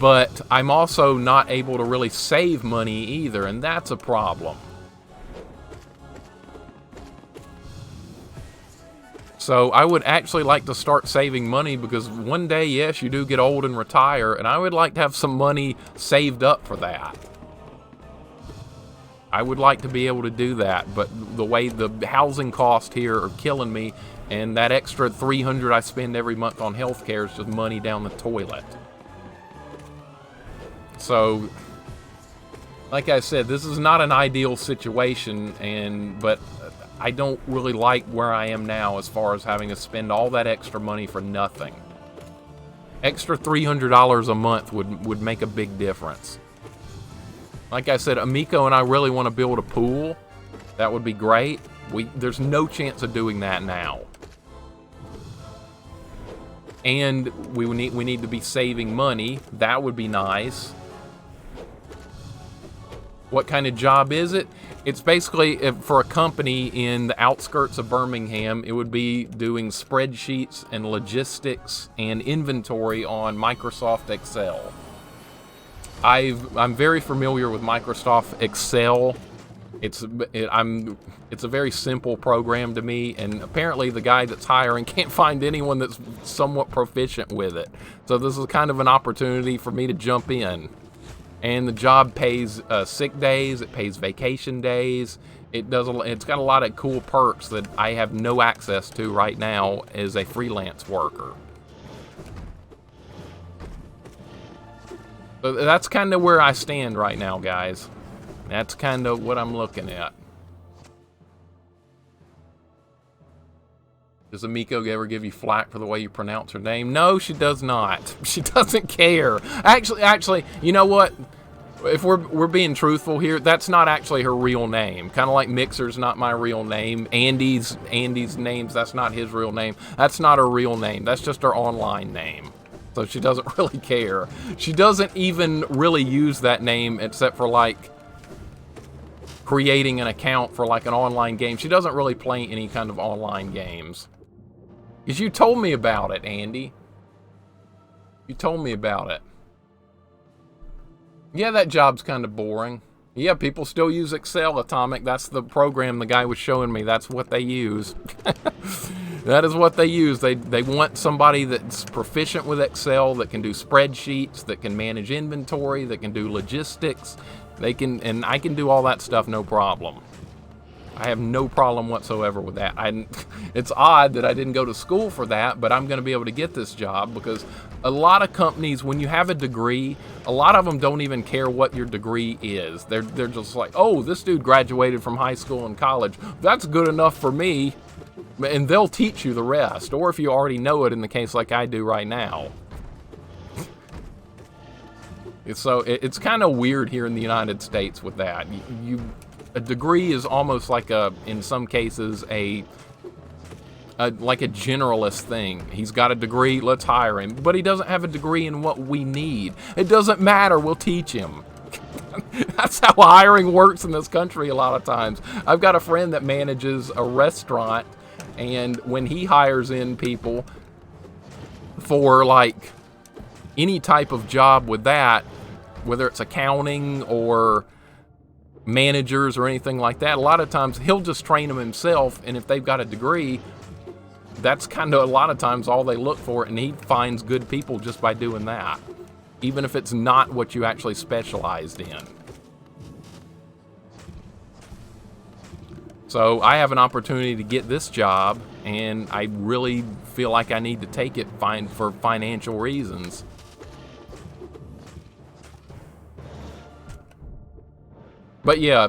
Speaker 1: But I'm also not able to really save money either, and that's a problem. So I would actually like to start saving money because one day, yes, you do get old and retire, and I would like to have some money saved up for that. I would like to be able to do that, but the way the housing costs here are killing me, and that extra $300 I spend every month on healthcare is just money down the toilet. So, like I said, this is not an ideal situation, but I don't really like where I am now as far as having to spend all that extra money for nothing. Extra $300 a month would make a big difference. Like I said, Amiko and I really want to build a pool. That would be great. There's no chance of doing that now. And we need to be saving money. That would be nice. What kind of job is it? It's basically for a company in the outskirts of Birmingham. It would be doing spreadsheets and logistics and inventory on Microsoft Excel. I'm very familiar with Microsoft Excel. It's a very simple program to me, and apparently the guy that's hiring can't find anyone that's somewhat proficient with it. So this is kind of an opportunity for me to jump in. And the job pays sick days, it pays vacation days. It's got a lot of cool perks that I have no access to right now as a freelance worker. So that's kind of where I stand right now, guys. That's kind of what I'm looking at. Does Amiko ever give you flack for the way you pronounce her name? No, she does not. She doesn't care. Actually, you know what? If we're being truthful here, that's not actually her real name. Kind of like Mixer's not my real name. Andy's names, that's not his real name. That's not her real name. That's just her online name. So she doesn't really care. She doesn't even really use that name except for like creating an account for like an online game. She doesn't really play any kind of online games. Because you told me about it, Andy. You told me about it. Yeah, that job's kind of boring. Yeah, people still use Excel, Atomic. That's the program the guy was showing me. That's what they use. That is what they use. They want somebody that's proficient with Excel, that can do spreadsheets, that can manage inventory, that can do logistics. And I can do all that stuff, no problem. I have no problem whatsoever with that. It's odd that I didn't go to school for that, but I'm going to be able to get this job because a lot of companies, when you have a degree, a lot of them don't even care what your degree is. They're just like, oh, this dude graduated from high school and college. That's good enough for me. And they'll teach you the rest. Or if you already know it, in the case like I do right now. So it's kind of weird here in the United States with that. A degree is almost like in some cases, like a generalist thing. He's got a degree, let's hire him. But he doesn't have a degree in what we need. It doesn't matter, we'll teach him. That's how hiring works in this country a lot of times. I've got a friend that manages a restaurant, and when he hires in people for like any type of job with that, whether it's accounting or managers or anything like that, a lot of times he'll just train them himself, and if they've got a degree, that's kind of a lot of times all they look for, and he finds good people just by doing that, even if it's not what you actually specialized in. So I have an opportunity to get this job, and I really feel like I need to take it for financial reasons. But yeah,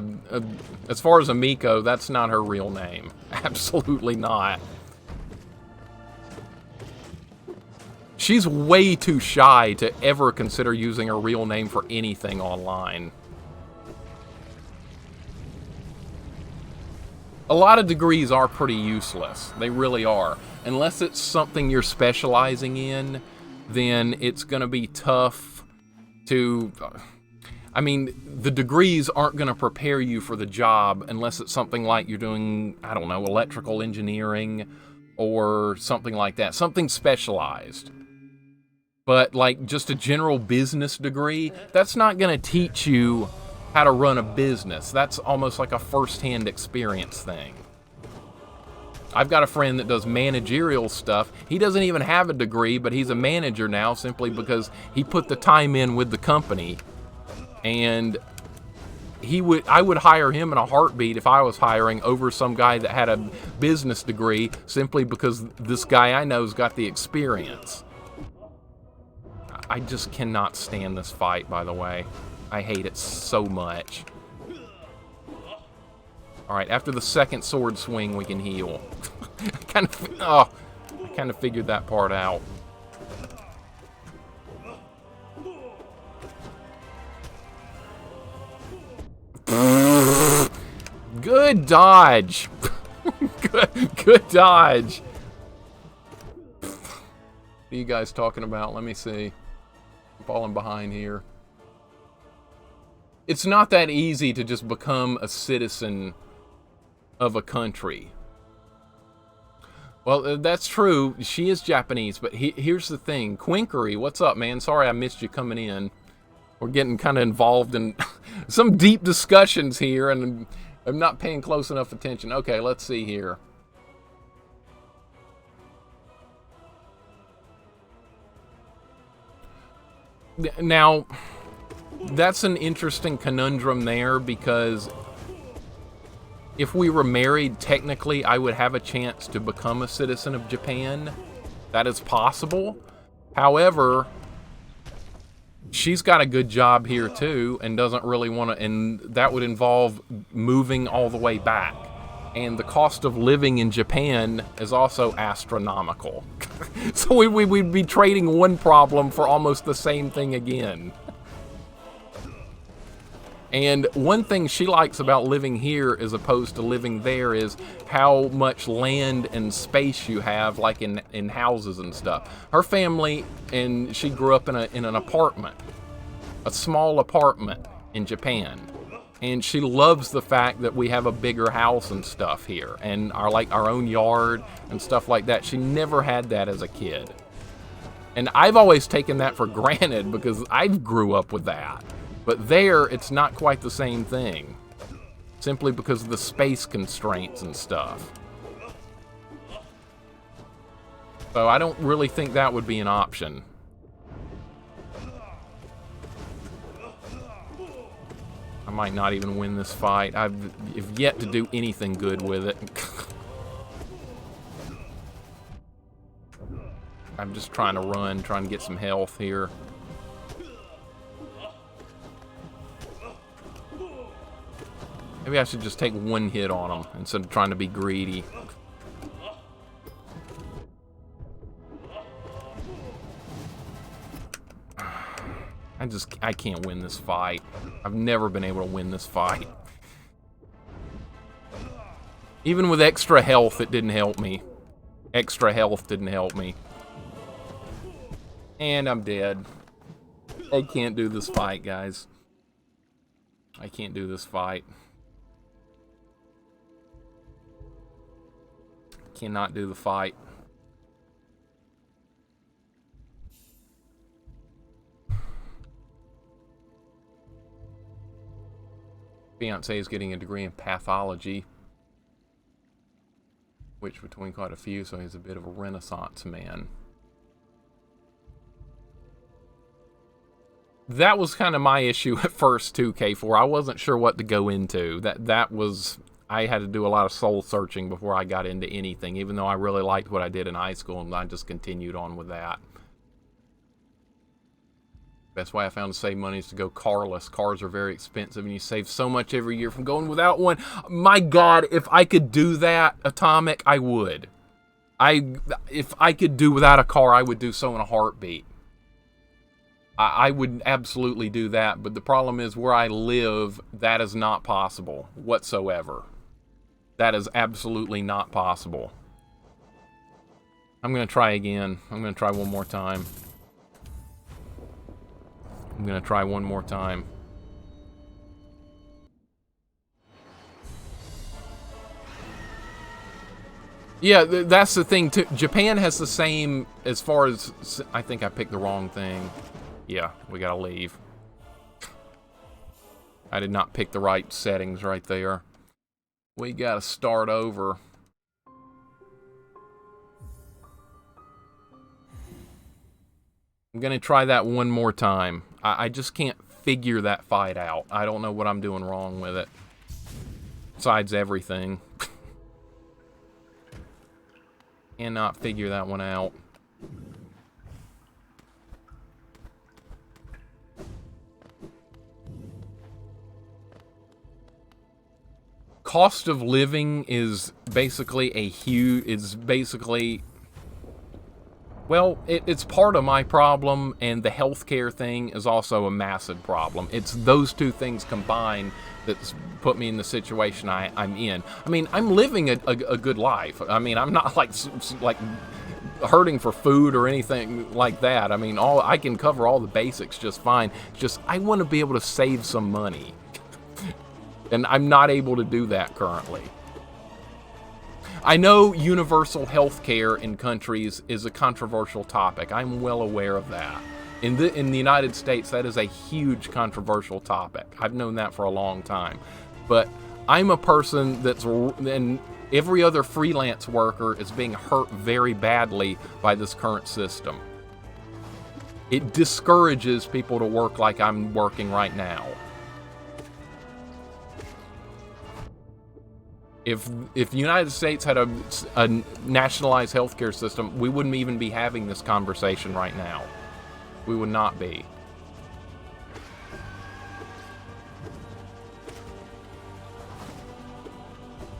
Speaker 1: as far as Amiko, that's not her real name. Absolutely not. She's way too shy to ever consider using her real name for anything online. A lot of degrees are pretty useless. They really are. Unless it's something you're specializing in, then it's going to be tough to... I mean, the degrees aren't going to prepare you for the job unless it's something like you're doing, I don't know, electrical engineering or something like that. Something specialized. But like just a general business degree, that's not going to teach you how to run a business. That's almost like a first-hand experience thing. I've got a friend that does managerial stuff. He doesn't even have a degree, but he's a manager now simply because he put the time in with the company. And I would hire him in a heartbeat if I was hiring over some guy that had a business degree simply because this guy I know's got the experience. I just cannot stand this fight, by the way. I hate it so much. Alright, after the second sword swing, we can heal. I kind of figured that part out. Good dodge. Good dodge. What are you guys talking about? Let me see. I'm falling behind here. It's not that easy to just become a citizen of a country. Well, that's true. She is Japanese, but here's the thing. Quinkery, what's up, man? Sorry I missed you coming in. We're getting kind of involved in some deep discussions here, and I'm not paying close enough attention. Okay, let's see here. Now, that's an interesting conundrum there, because if we were married, technically I would have a chance to become a citizen of Japan. That is possible. However, she's got a good job here too and doesn't really want to, and that would involve moving all the way back. And the cost of living in Japan is also astronomical. So we'd be trading one problem for almost the same thing again. And one thing she likes about living here as opposed to living there is how much land and space you have, like in houses and stuff. Her family, and she grew up in an apartment, a small apartment in Japan. And she loves the fact that we have a bigger house and stuff here, and our own yard and stuff like that. She never had that as a kid. And I've always taken that for granted because I grew up with that. But there, it's not quite the same thing, simply because of the space constraints and stuff. So I don't really think that would be an option. might not even win this fight. I've yet to do anything good with it. I'm just trying to run, trying to get some health here. Maybe I should just take one hit on him instead of trying to be greedy. I can't win this fight. I've never been able to win this fight. Even with extra health, it didn't help me. Extra health didn't help me. And I'm dead. I can't do this fight, guys. I can't do this fight. Cannot do the fight. Fiance is getting a degree in pathology, which between quite a few, so he's a bit of a Renaissance man. That was kind of my issue at first too, K4. I wasn't sure what to go into. That was, I had to do a lot of soul searching before I got into anything, even though I really liked what I did in high school, and I just continued on with that. Best way I found to save money is to go carless. Cars are very expensive, and you save so much every year from going without one. My God, if I could do that, Atomic, I would. If I could do without a car, I would do so in a heartbeat. I would absolutely do that, but the problem is where I live, that is not possible whatsoever. That is absolutely not possible. I'm going to try again. I'm going to try one more time. I'm going to try one more time. Yeah, that's the thing, too. Japan has the same, as far as... I think I picked the wrong thing. Yeah, we gotta leave. I did not pick the right settings right there. We gotta start over. I'm gonna try that one more time. I just can't figure that fight out. I don't know what I'm doing wrong with it. Besides everything. Cannot figure that one out. Cost of living is basically a huge, well, it's part of my problem, and the healthcare thing is also a massive problem. It's those two things combined that's put me in the situation I'm in. I mean, I'm living a good life. I mean, I'm not like hurting for food or anything like that. I mean, I can cover all the basics just fine. It's just I want to be able to save some money. And I'm not able to do that currently. I know universal health care in countries is a controversial topic. I'm well aware of that. In the United States, that is a huge controversial topic. I've known that for a long time. But I'm a person and every other freelance worker is being hurt very badly by this current system. It discourages people to work like I'm working right now. If the United States had a nationalized healthcare system, we wouldn't even be having this conversation right now. We would not be.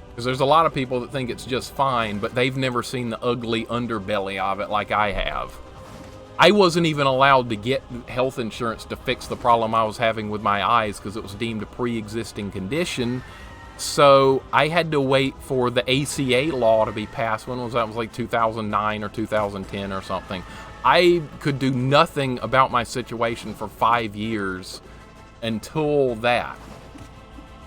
Speaker 1: Because there's a lot of people that think it's just fine, but they've never seen the ugly underbelly of it like I have. I wasn't even allowed to get health insurance to fix the problem I was having with my eyes because it was deemed a pre-existing condition. So I had to wait for the ACA law to be passed. When was that? It was like 2009 or 2010 or something. I could do nothing about my situation for 5 years until that.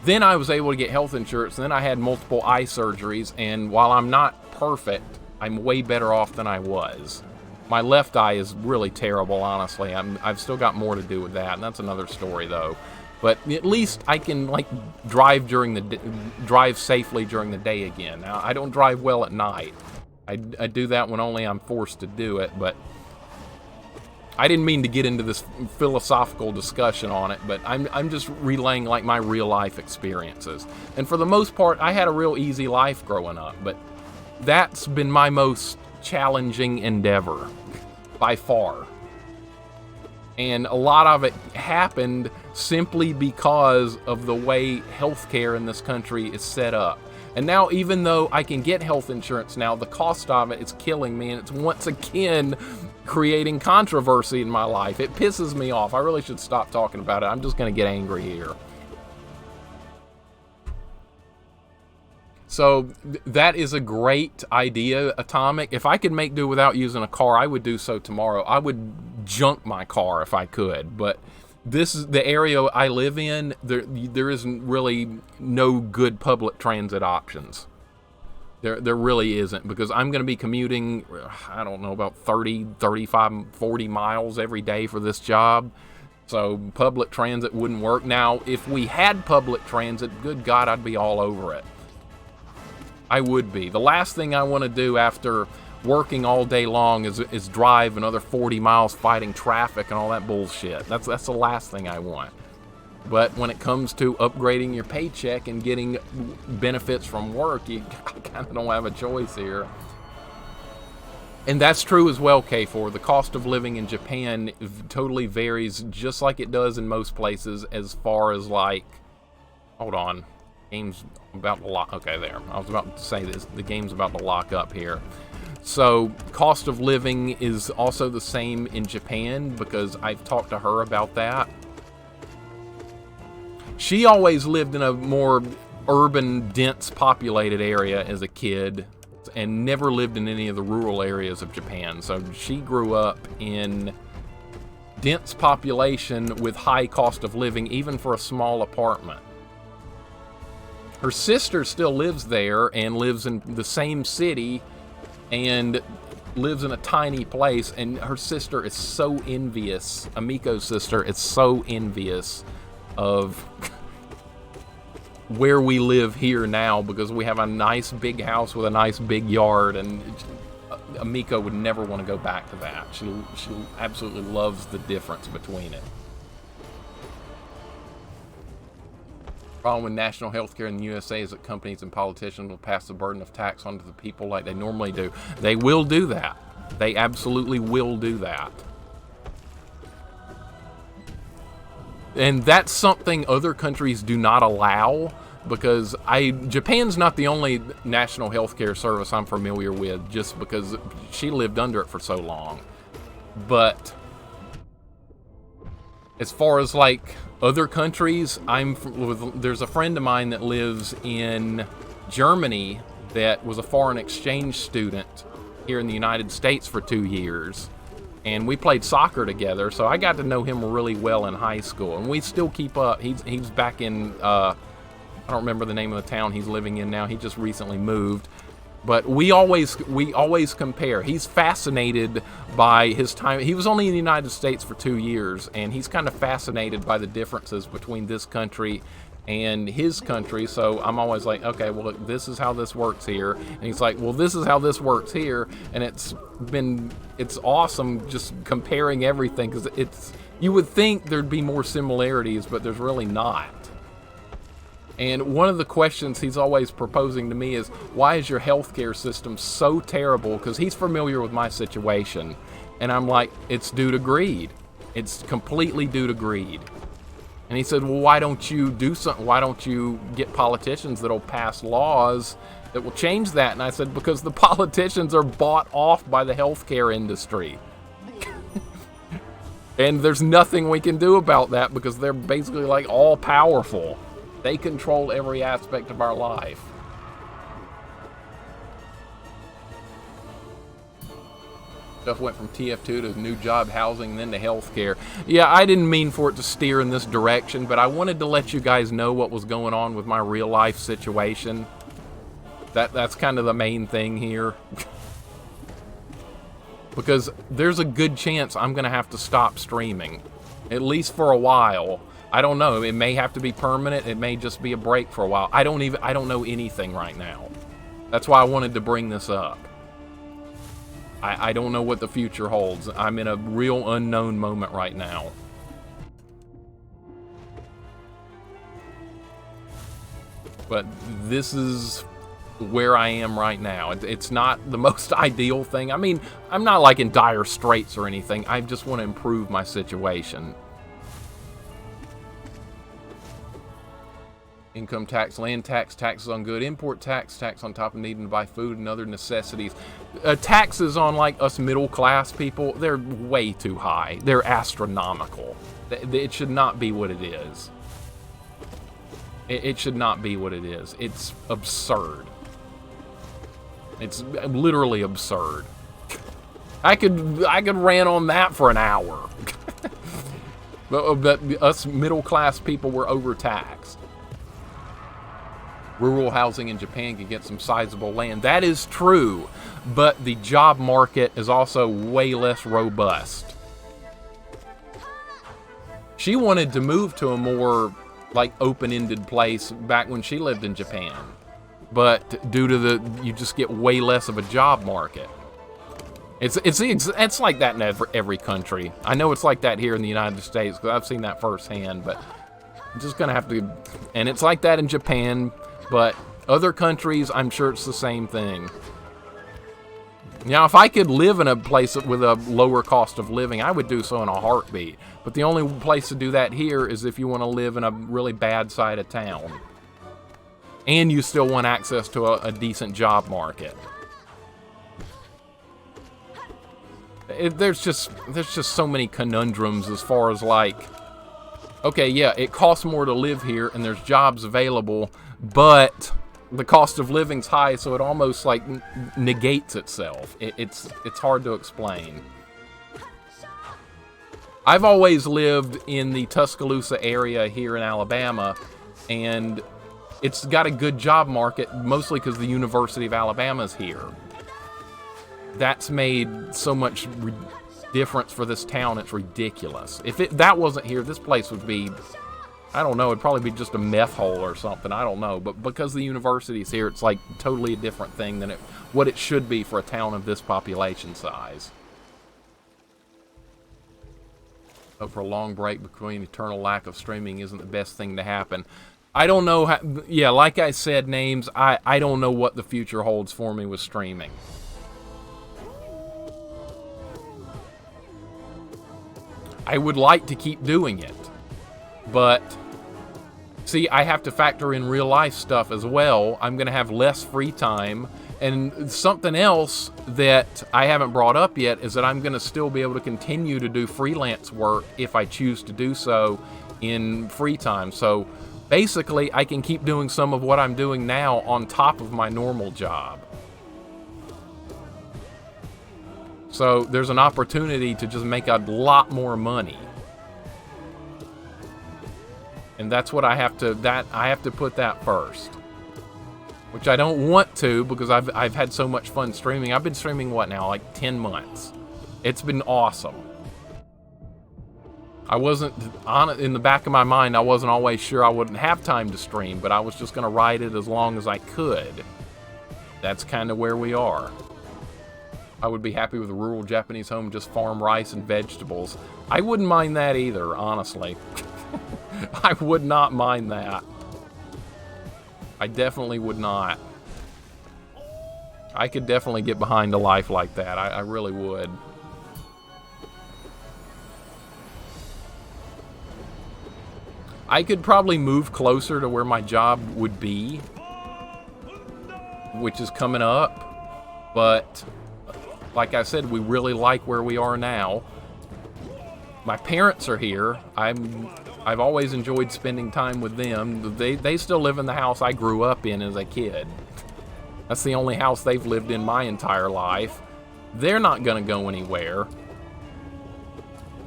Speaker 1: Then I was able to get health insurance, and then I had multiple eye surgeries, and while I'm not perfect, I'm way better off than I was. My left eye is really terrible, honestly. I've still got more to do with that, and that's another story, though. But at least I can like drive safely during the day again. Now, I don't drive well at night. I do that when only I'm forced to do it, but I didn't mean to get into this philosophical discussion on it, but I'm just relaying like my real life experiences. And for the most part, I had a real easy life growing up, but that's been my most challenging endeavor by far. And a lot of it happened simply because of the way healthcare in this country is set up. And now, even though I can get health insurance now, the cost of it is killing me, and it's once again creating controversy in my life. It pisses me off. I really should stop talking about it. I'm just going to get angry here. So that is a great idea, Atomic. If I could make do without using a car, I would do so tomorrow. I would junk my car if I could, but this is the area I live in. There isn't really no good public transit options. There really isn't, because I'm going to be commuting, I don't know, about 30, 35, 40 miles every day for this job. So public transit wouldn't work. Now, if we had public transit, good God, I'd be all over it. I would be. The last thing I want to do after working all day long is drive another 40 miles fighting traffic and all that bullshit. That's the last thing I want. But when it comes to upgrading your paycheck and getting benefits from work, you kind of don't have a choice here. And that's true as well, K4. The cost of living in Japan totally varies, just like it does in most places, as far as like... Hold on. Game's about to lock... Okay, there. I was about to say this. The game's about to lock up here. So, cost of living is also the same in Japan, because I've talked to her about that. She always lived in a more urban, dense, populated area as a kid, and never lived in any of the rural areas of Japan. So she grew up in dense population with high cost of living, even for a small apartment. Her sister still lives there and lives in the same city and lives in a tiny place, and her sister is so envious. Amiko's sister is so envious of where we live here now, because we have a nice big house with a nice big yard, and Amiko would never want to go back to that. She absolutely loves the difference between it. The problem with national health care in the USA is that companies and politicians will pass the burden of tax onto the people like they normally do. They will do that. They absolutely will do that. And that's something other countries do not allow, because Japan's not the only national healthcare service I'm familiar with, just because she lived under it for so long. But as far as like other countries, there's a friend of mine that lives in Germany that was a foreign exchange student here in the United States for 2 years. And we played soccer together, so I got to know him really well in high school. And we still keep up. He's back in, I don't remember the name of the town he's living in now. He just recently moved. But we always compare. He's fascinated by his time. He was only in the United States for 2 years, and he's kind of fascinated by the differences between this country and his country. So I'm always like, okay, well, look, this is how this works here. And he's like, well, this is how this works here. And it's awesome just comparing everything, because you would think there'd be more similarities, but there's really not. And one of the questions he's always proposing to me is, why is your healthcare system so terrible? Because he's familiar with my situation. And I'm like, it's due to greed. It's completely due to greed. And he said, well, why don't you do something? Why don't you get politicians that'll pass laws that will change that? And I said, because the politicians are bought off by the healthcare industry. And there's nothing we can do about that, because they're basically like all powerful. They control every aspect of our life. Stuff went from TF2 to new job housing, then to healthcare. Yeah, I didn't mean for it to steer in this direction, but I wanted to let you guys know what was going on with my real life situation. That's kind of the main thing here. Because there's a good chance I'm going to have to stop streaming, at least for a while. I don't know. It may have to be permanent. It may just be a break for a while. I don't know anything right now. That's why I wanted to bring this up. I don't know what the future holds. I'm in a real unknown moment right now. But this is where I am right now. It's not the most ideal thing. I mean, I'm not like in dire straits or anything. I just want to improve my situation. Income tax, land tax, taxes on good, import tax, tax on top of needing to buy food and other necessities. Taxes on like us middle class people, they're way too high. They're astronomical. It should not be what it is. It should not be what it is. It's absurd. It's literally absurd. I could rant on that for an hour. But us middle class people were overtaxed. Rural housing in Japan can get some sizable land. That is true, but the job market is also way less robust. She wanted to move to a more like open-ended place back when she lived in Japan, but due to you just get way less of a job market. It's like that in every country. I know it's like that here in the United States because I've seen that firsthand, but I'm just gonna have to. And it's like that in Japan, but other countries, I'm sure it's the same thing. Now, if I could live in a place with a lower cost of living, I would do so in a heartbeat. But the only place to do that here is if you want to live in a really bad side of town. And you still want access to a decent job market. There's just so many conundrums as far as like, okay, yeah, it costs more to live here and there's jobs available, but the cost of living's high, so it almost like negates itself. It's hard to explain. I've always lived in the Tuscaloosa area here in Alabama, and it's got a good job market, mostly because the University of Alabama's here. That's made so much difference for this town, it's ridiculous. If that wasn't here, this place would be, I don't know, it'd probably be just a meth hole or something, I don't know. But because the university's here, it's like totally a different thing than what it should be for a town of this population size. But for a long break between eternal lack of streaming isn't the best thing to happen. I don't know how, yeah, like I said, Names, I don't know what the future holds for me with streaming. I would like to keep doing it, but see, I have to factor in real life stuff as well. I'm going to have less free time, and something else that I haven't brought up yet is that I'm going to still be able to continue to do freelance work if I choose to do so in free time. So basically, I can keep doing some of what I'm doing now on top of my normal job. So there's an opportunity to just make a lot more money. And that's what I have to put that first. Which I don't want to, because I've had so much fun streaming. I've been streaming, what now, like 10 months. It's been awesome. I wasn't, in the back of my mind, I wasn't always sure I wouldn't have time to stream, but I was just going to ride it as long as I could. That's kind of where we are. I would be happy with a rural Japanese home, just farm rice and vegetables. I wouldn't mind that either, honestly. I would not mind that. I definitely would not. I could definitely get behind a life like that. I really would. I could probably move closer to where my job would be, which is coming up, but like I said, we really like where we are now. My parents are here. I've always enjoyed spending time with them. They still live in the house I grew up in as a kid. That's the only house they've lived in my entire life. They're not gonna go anywhere.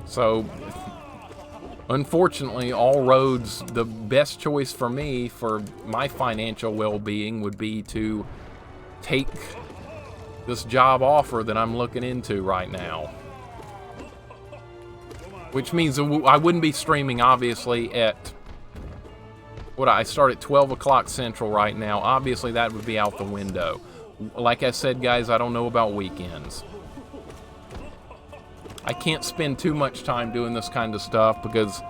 Speaker 1: So, unfortunately, all roads, the best choice for me for my financial well-being would be to take this job offer that I'm looking into right now. Which means I wouldn't be streaming, obviously, at... I start at 12 o'clock Central right now. Obviously, that would be out the window. Like I said, guys, I don't know about weekends. I can't spend too much time doing this kind of stuff because,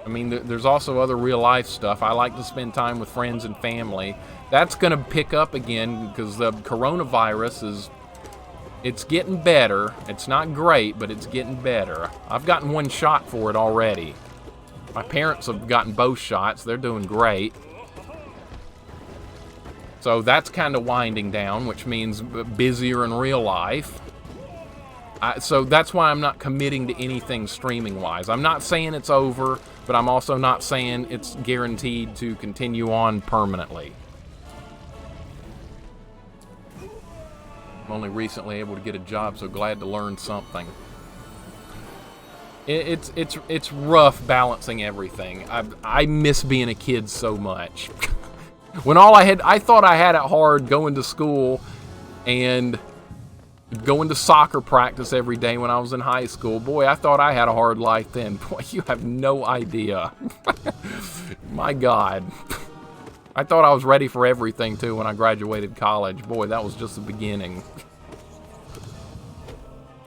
Speaker 1: I mean, there's also other real life stuff. I like to spend time with friends and family. That's going to pick up again because the coronavirus it's getting better. It's not great, but it's getting better. I've gotten one shot for it already. My parents have gotten both shots. They're doing great. So that's kind of winding down, which means busier in real life. So that's why I'm not committing to anything streaming-wise. I'm not saying it's over, but I'm also not saying it's guaranteed to continue on permanently. I'm only recently able to get a job, so glad to learn something. It's rough balancing everything. I miss being a kid so much. When I thought I had it hard going to school and going to soccer practice every day when I was in high school. Boy, I thought I had a hard life then. Boy, you have no idea. My God. I thought I was ready for everything, too, when I graduated college. Boy, that was just the beginning.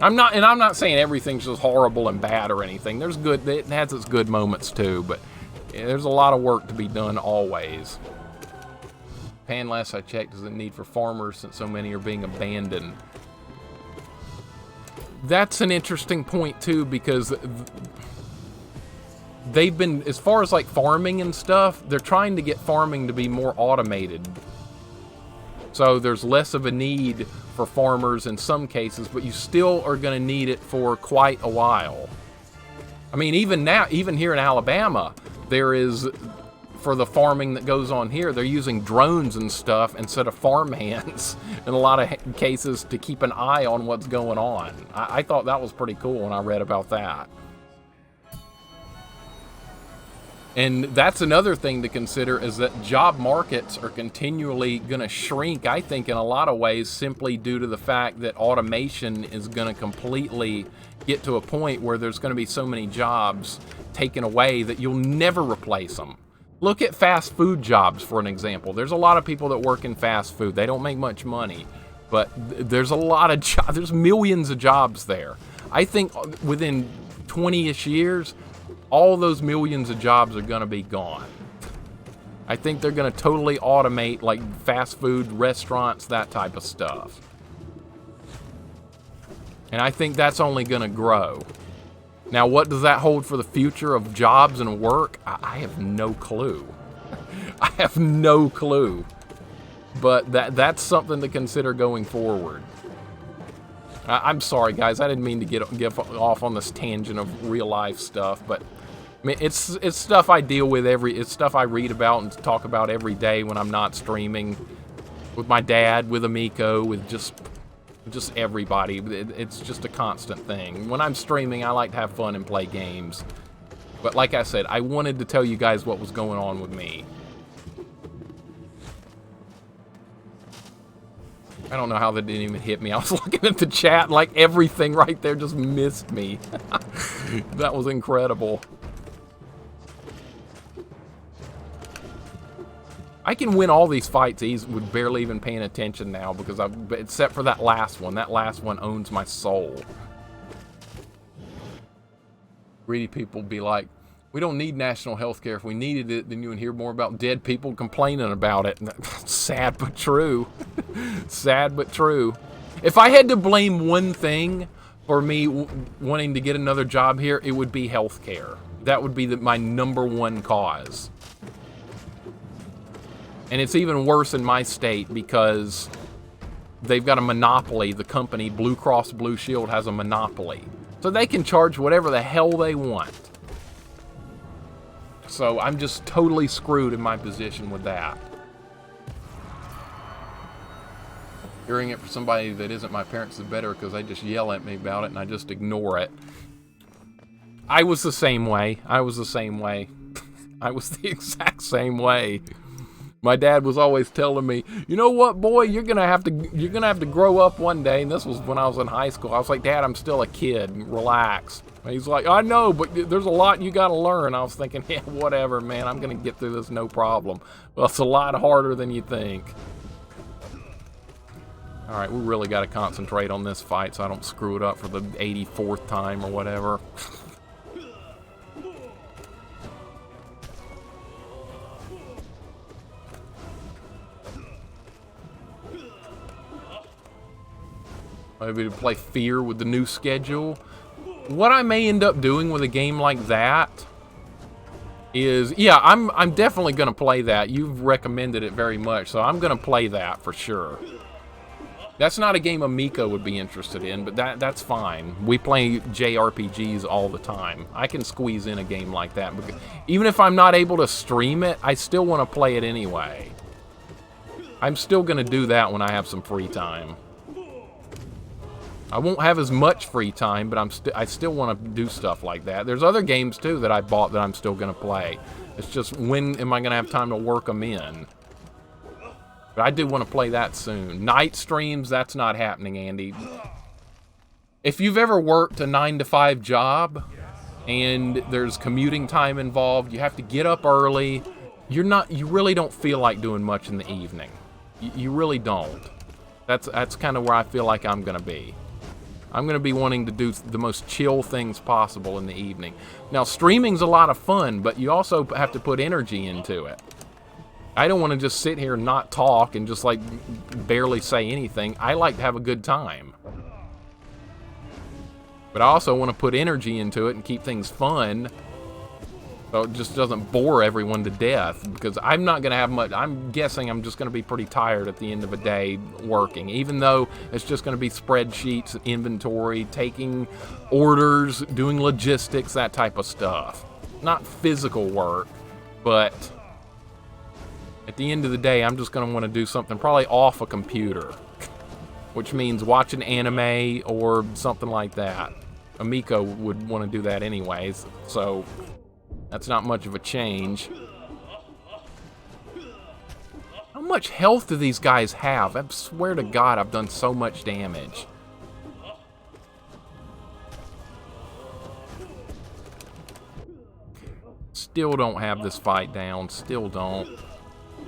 Speaker 1: I'm not saying everything's just horrible and bad or anything. It has its good moments, too, but there's a lot of work to be done always. Pan, last I checked, is the need for farmers since so many are being abandoned. That's an interesting point, too, because they've been, as far as like farming and stuff, they're trying to get farming to be more automated. So there's less of a need for farmers in some cases, but you still are going to need it for quite a while. I mean, even now, even here in Alabama, there is, for the farming that goes on here, they're using drones and stuff instead of farm hands in a lot of cases to keep an eye on what's going on. I thought that was pretty cool when I read about that. And that's another thing to consider, is that job markets are continually going to shrink, I think, in a lot of ways, simply due to the fact that automation is going to completely get to a point where there's going to be so many jobs taken away that you'll never replace them. Look at fast food jobs, for an example. There's a lot of people that work in fast food. They don't make much money, but there's a lot of jobs. There's millions of jobs there. I think within 20-ish years, all those millions of jobs are going to be gone. I think they're going to totally automate, like fast food restaurants, that type of stuff. And I think that's only going to grow. Now, what does that hold for the future of jobs and work? I have no clue. I have no clue. But that's something to consider going forward. I'm sorry, guys. I didn't mean to get off on this tangent of real life stuff, but I mean, it's stuff I deal with it's stuff I read about and talk about every day when I'm not streaming. With my dad, with Amico, with just everybody. It's just a constant thing. When I'm streaming, I like to have fun and play games. But like I said, I wanted to tell you guys what was going on with me. I don't know how that didn't even hit me. I was looking at the chat, like everything right there just missed me. That was incredible. I can win all these fights easy with barely even paying attention now, because except for that last one. That last one owns my soul. Greedy people be like, we don't need national health care. If we needed it, then you would hear more about dead people complaining about it. Sad but true. Sad but true. If I had to blame one thing for me wanting to get another job here, it would be health care. That would be my #1 cause. And it's even worse in my state because they've got a monopoly. The company, Blue Cross Blue Shield, has a monopoly. So they can charge whatever the hell they want. So I'm just totally screwed in my position with that. Hearing it from somebody that isn't my parents is better because they just yell at me about it and I just ignore it. I was the same way. I was the exact same way. My dad was always telling me, you know what, boy, you're gonna have to grow up one day. And this was when I was in high school. I was like, Dad, I'm still a kid. Relax. And he's like, I know, but there's a lot you gotta learn. I was thinking, yeah, whatever, man. I'm gonna get through this no problem. Well, it's a lot harder than you think. Alright, we really got to concentrate on this fight so I don't screw it up for the 84th time or whatever. Maybe to play Fear with the new schedule. What I may end up doing with a game like that is, yeah, I'm definitely going to play that. You've recommended it very much, so I'm going to play that for sure. That's not a game Amiko would be interested in, but that's fine. We play JRPGs all the time. I can squeeze in a game like that. Because even if I'm not able to stream it, I still want to play it anyway. I'm still going to do that when I have some free time. I won't have as much free time, but I still want to do stuff like that. There's other games, too, that I bought that I'm still going to play. It's just, when am I going to have time to work them in? But I do want to play that soon. Night streams, that's not happening, Andy. If you've ever worked a 9-to-5 job and there's commuting time involved, you have to get up early. You really don't feel like doing much in the evening. You really don't. That's kind of where I feel like I'm going to be. I'm going to be wanting to do the most chill things possible in the evening. Now, streaming's a lot of fun, but you also have to put energy into it. I don't want to just sit here and not talk and just, like, barely say anything. I like to have a good time. But I also want to put energy into it and keep things fun so it just doesn't bore everyone to death. Because I'm not going to have much... I'm guessing I'm just going to be pretty tired at the end of a day working. Even though it's just going to be spreadsheets, inventory, taking orders, doing logistics, that type of stuff. Not physical work, but... at the end of the day, I'm just going to want to do something probably off a computer, which means watch an anime or something like that. Amiko would want to do that anyways, so that's not much of a change. How much health do these guys have? I swear to God, I've done so much damage. Still don't have this fight down. Still don't.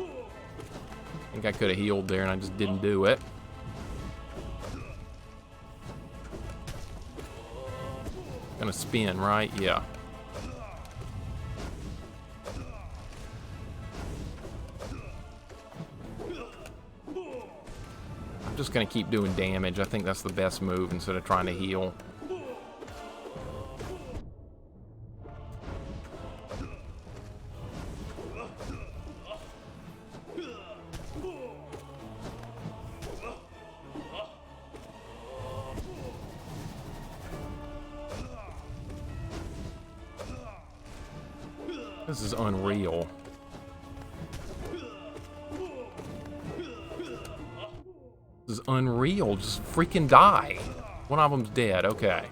Speaker 1: I think I could have healed there and I just didn't do it. Gonna spin, right? Yeah. I'm just gonna keep doing damage. I think that's the best move instead of trying to heal. This is unreal. This is unreal. Just freaking die. One of them's dead. Okay.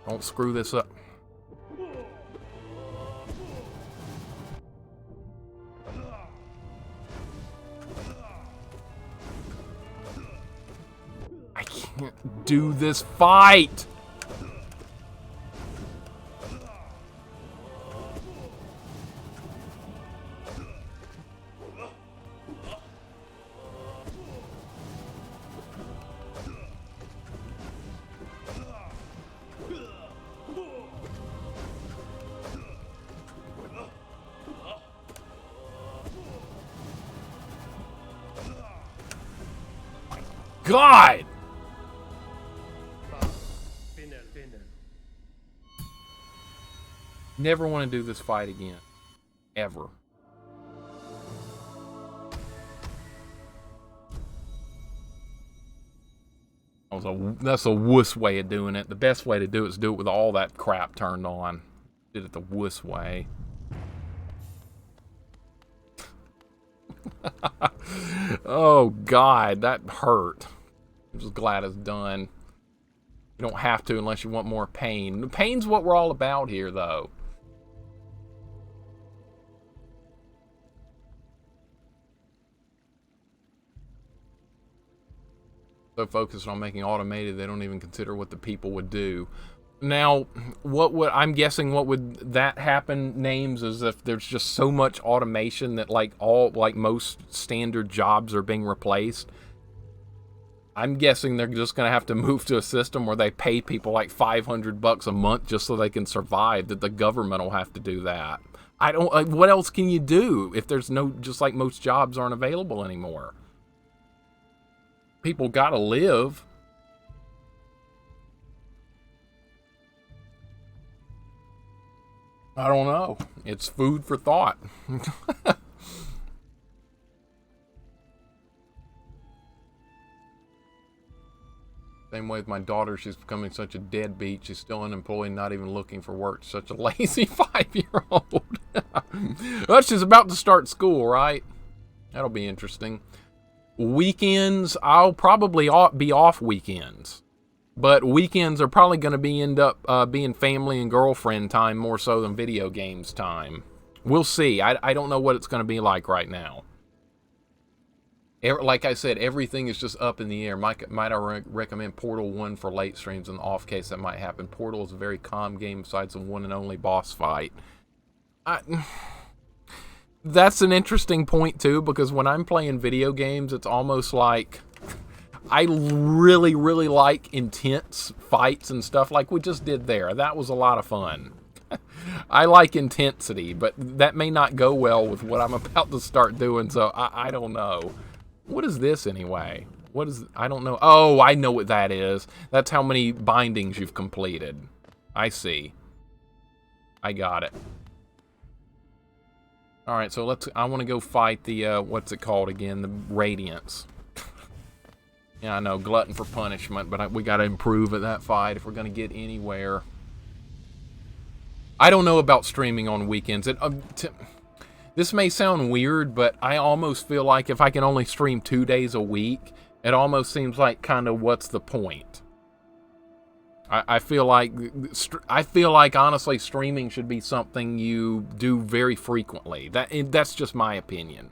Speaker 1: Don't screw this up. I can't do this fight. God! Never want to do this fight again. Ever. That's a wuss way of doing it. The best way to do it is do it with all that crap turned on. Did it the wuss way. Oh, God, that hurt. I'm just glad it's done. You don't have to unless you want more pain. The pain's what we're all about here, though. So focused on making automated, they don't even consider what the people would do. Now, I'm guessing what would that happen, Names, is if there's just so much automation that like most standard jobs are being replaced. I'm guessing they're just going to have to move to a system where they pay people like $500 a month just so they can survive, that the government will have to do that. I don't, like, what else can you do if there's no, just like most jobs aren't available anymore? People got to live. I don't know. It's food for thought. Same way with my daughter, she's becoming such a deadbeat. She's still unemployed, not even looking for work. Such a lazy 5-year-old. Well, she's about to start school, right? That'll be interesting. Weekends, I'll probably be off weekends. But weekends are probably going to end up being family and girlfriend time more so than video games time. We'll see. I don't know what it's going to be like right now. Like I said, everything is just up in the air. Might I recommend Portal 1 for late streams in the off case that might happen. Portal is a very calm game besides the one and only boss fight. That's an interesting point too, because when I'm playing video games, it's almost like I really, really like intense fights and stuff like we just did there. That was a lot of fun. I like intensity, but that may not go well with what I'm about to start doing, so I don't know. What is this anyway? What is, I don't know. Oh, I know what that is. That's how many bindings you've completed. I see. I got it. Alright, so I want to go fight the, what's it called again? The Radiance. Yeah, I know, glutton for punishment, but we got to improve at that fight if we're going to get anywhere. I don't know about streaming on weekends. This may sound weird, but I almost feel like if I can only stream 2 days a week, it almost seems like kind of what's the point? I feel like honestly streaming should be something you do very frequently. That's just my opinion.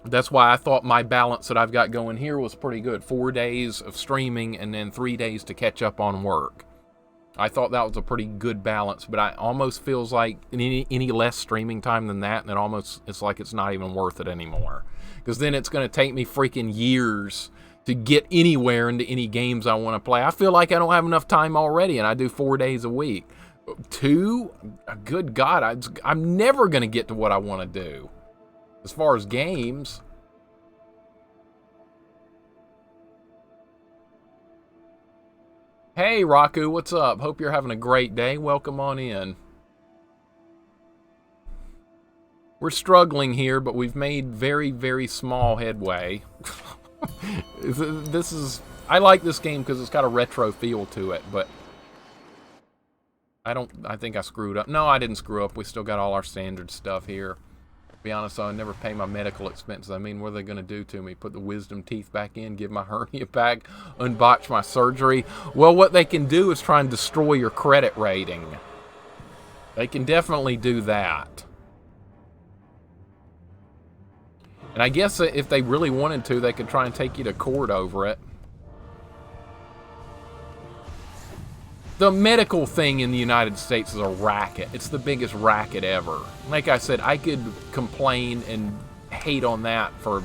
Speaker 1: That's why I thought my balance that I've got going here was pretty good. 4 days of streaming and then 3 days to catch up on work. I thought that was a pretty good balance, but I almost feels like any less streaming time than that, and it's like it's not even worth it anymore. Because then it's going to take me freaking years to get anywhere into any games I want to play. I feel like I don't have enough time already, and I do 4 days a week. 2? Good God, I'm never going to get to what I want to do. As far as games... Hey, Raku, what's up? Hope you're having a great day. Welcome on in. We're struggling here, but we've made very, very small headway. I like this game because it's got a retro feel to it, but I think I screwed up. No, I didn't screw up. We still got all our standard stuff here. To be honest, I never pay my medical expenses. I mean, what are they going to do to me? Put the wisdom teeth back in, give my hernia back, unbotch my surgery? Well, what they can do is try and destroy your credit rating. They can definitely do that. And I guess if they really wanted to, they could try and take you to court over it. The medical thing in the United States is a racket. It's the biggest racket ever. Like I said, I could complain and hate on that for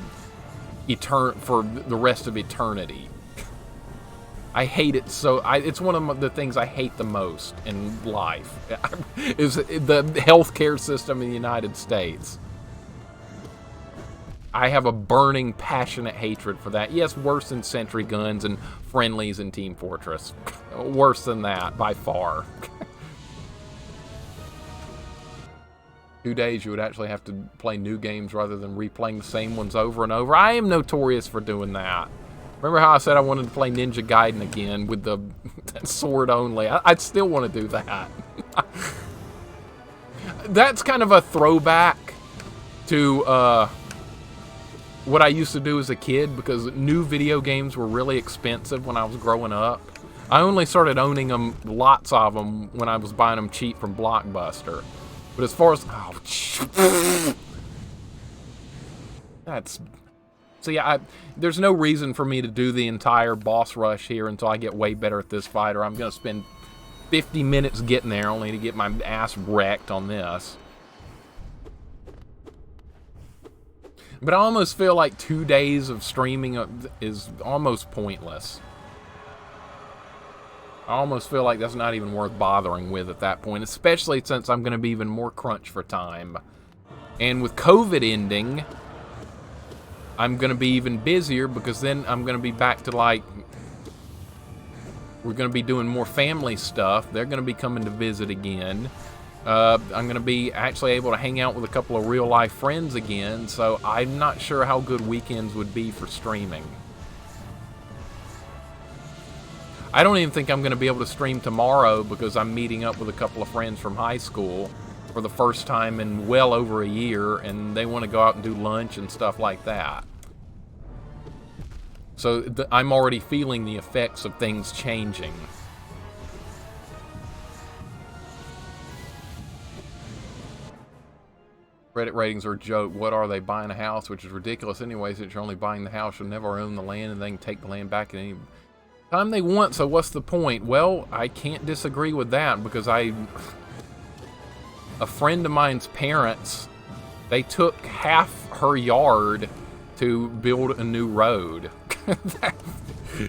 Speaker 1: the rest of eternity. I hate it so. It's one of the things I hate the most in life is the healthcare system in the United States. I have a burning, passionate hatred for that. Yes, worse than Sentry Guns and Friendlies and Team Fortress. Worse than that, by far. 2 days, you would actually have to play new games rather than replaying the same ones over and over. I am notorious for doing that. Remember how I said I wanted to play Ninja Gaiden again with the sword only? I'd still want to do that. That's kind of a throwback to... what I used to do as a kid, because new video games were really expensive when I was growing up. I only started owning them, lots of them, when I was buying them cheap from Blockbuster. But as far as... Oh, that's... See, there's no reason for me to do the entire boss rush here until I get way better at this fight, or I'm going to spend 50 minutes getting there only to get my ass wrecked on this. But I almost feel like 2 days of streaming is almost pointless. I almost feel like that's not even worth bothering with at that point, especially since I'm going to be even more crunched for time. And with COVID ending, I'm going to be even busier because then I'm going to be back to like, we're going to be doing more family stuff. They're going to be coming to visit again. I'm going to be actually able to hang out with a couple of real life friends again, so I'm not sure how good weekends would be for streaming. I don't even think I'm going to be able to stream tomorrow because I'm meeting up with a couple of friends from high school for the first time in well over a year, and they want to go out and do lunch and stuff like that. So I'm already feeling the effects of things changing. Credit ratings are a joke. What are they? Buying a house, which is ridiculous anyway, since you're only buying the house, you'll never own the land, and they can take the land back at any time they want, so what's the point? Well, I can't disagree with that because a friend of mine's parents, they took half her yard to build a new road.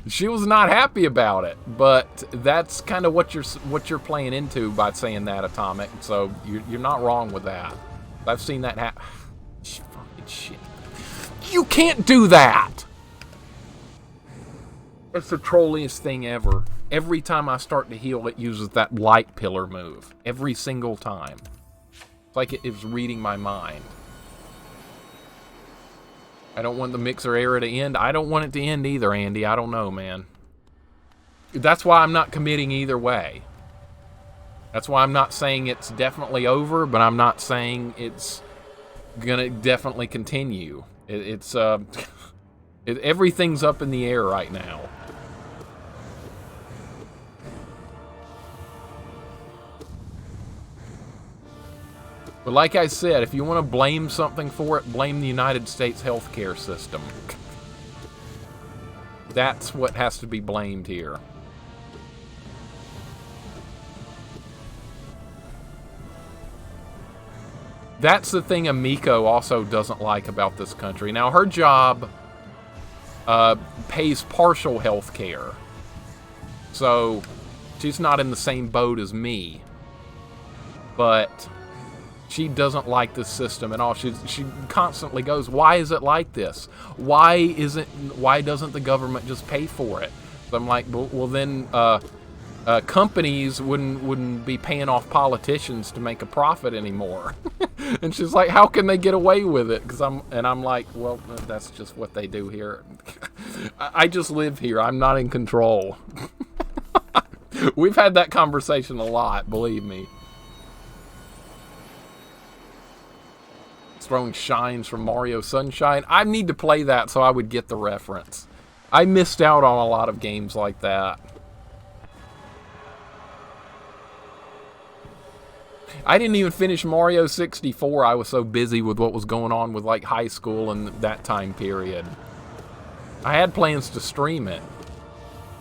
Speaker 1: She was not happy about it, but that's kind of what you're playing into by saying that, Atomic. So you're not wrong with that. I've seen that happen. Fucking shit. You can't do that. It's the trolliest thing ever. Every time I start to heal, it uses that light pillar move. Every single time. It's like it was reading my mind. I don't want the mixer era to end. I don't want it to end either, Andy. I don't know, man. That's why I'm not committing either way. That's why I'm not saying it's definitely over, but I'm not saying it's gonna definitely continue. Everything's up in the air right now. But like I said, if you want to blame something for it, blame the United States healthcare system. That's what has to be blamed here. That's the thing Amiko also doesn't like about this country. Now, her job pays partial health care. So, she's not in the same boat as me. But she doesn't like this system at all. She constantly goes, why is it like this? Why doesn't the government just pay for it? So I'm like, well then companies wouldn't be paying off politicians to make a profit anymore. And she's like, how can they get away with it? I'm like, well, that's just what they do here. I just live here. I'm not in control. We've had that conversation a lot, believe me. Throwing shines from Mario Sunshine. I need to play that so I would get the reference. I missed out on a lot of games like that. I didn't even finish Mario 64. I was so busy with what was going on with like high school and that time period. I had plans to stream it.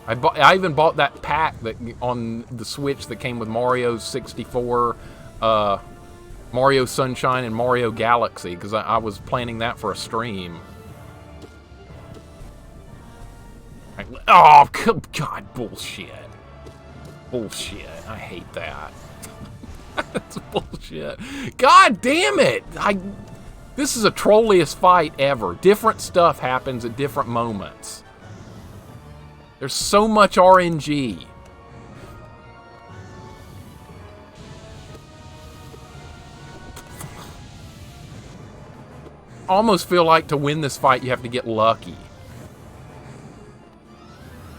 Speaker 1: I even bought that pack that on the Switch that came with Mario 64, Mario Sunshine, and Mario Galaxy, because I was planning that for a stream. Oh, God, bullshit. Bullshit. I hate that. That's bullshit. God damn it! This is a trolliest fight ever. Different stuff happens at different moments. There's so much RNG. Almost feel like to win this fight you have to get lucky.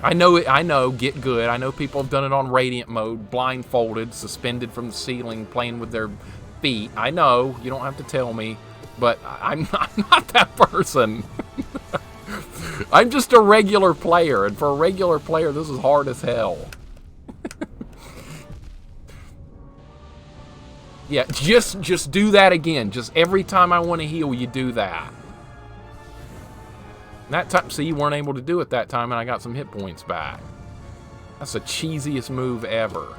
Speaker 1: I know, get good. I know people have done it on Radiant mode, blindfolded, suspended from the ceiling, playing with their feet. I know, you don't have to tell me, but I'm not that person. I'm just a regular player, and for a regular player, this is hard as hell. Yeah, just do that again. Just every time I want to heal, you do that. That time, see, you weren't able to do it that time, and I got some hit points back. That's the cheesiest move ever.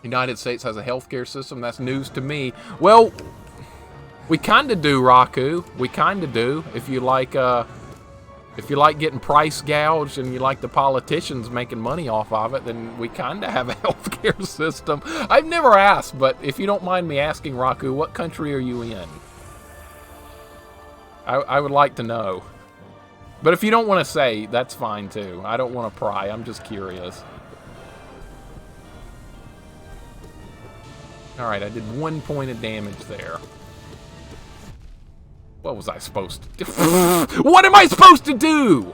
Speaker 1: United States has a healthcare system. That's news to me. Well, We kind of do, Raku. We kind of do. If you like getting price gouged and you like the politicians making money off of it, then we kind of have a healthcare system. I've never asked, but if you don't mind me asking, Raku, what country are you in? I would like to know. But if you don't want to say, that's fine too. I don't want to pry. I'm just curious. Alright, I did 1 point of damage there. What was I supposed to do? What am I supposed to do?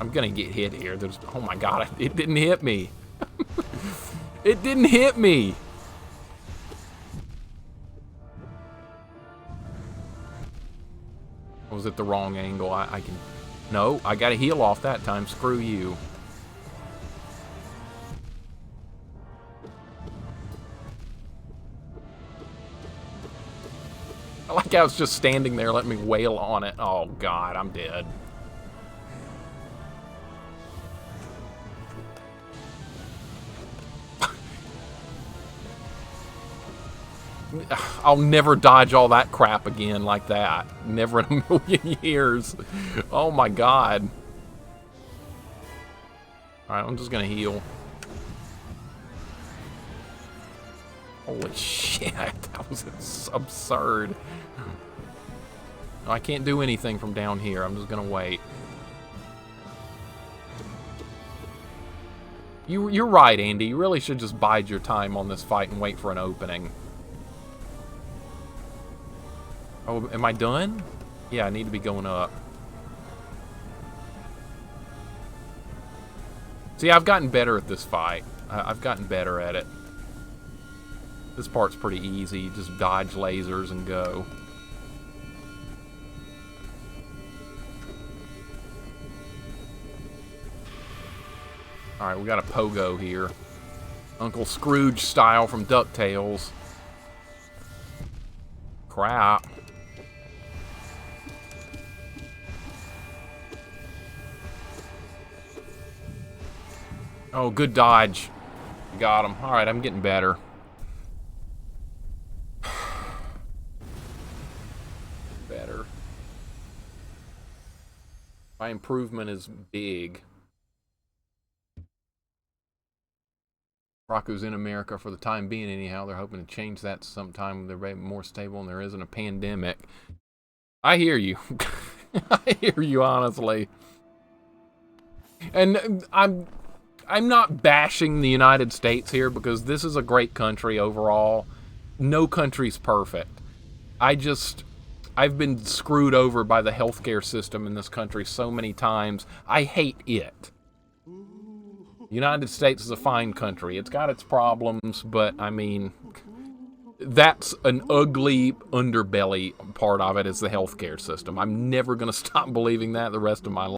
Speaker 1: I'm gonna get hit here. Oh my god, it didn't hit me. It didn't hit me. Was it the wrong angle? I can... No, I gotta heal off that time. Screw you. I like how it's just standing there letting me wail on it. Oh god, I'm dead. I'll never dodge all that crap again like that. Never in a million years. Oh my god. Alright, I'm just gonna heal. Holy shit, that was absurd. I can't do anything from down here. I'm just gonna wait. You're right, Andy. You really should just bide your time on this fight and wait for an opening. Oh, am I done? Yeah, I need to be going up. See, I've gotten better at this fight. I've gotten better at it. This part's pretty easy. You just dodge lasers and go. Alright, we got a pogo here. Uncle Scrooge style from DuckTales. Crap. Oh, good dodge. Got him. Alright, I'm getting better. Better. My improvement is big. Raku's in America for the time being anyhow. They're hoping to change that sometime when they're more stable and there isn't a pandemic. I hear you. I hear you, honestly. And I'm not bashing the United States here because this is a great country overall. No country's perfect. I've been screwed over by the healthcare system in this country so many times. I hate it. The United States is a fine country. It's got its problems, but I mean, that's an ugly underbelly part of it is the healthcare system. I'm never going to stop believing that the rest of my life.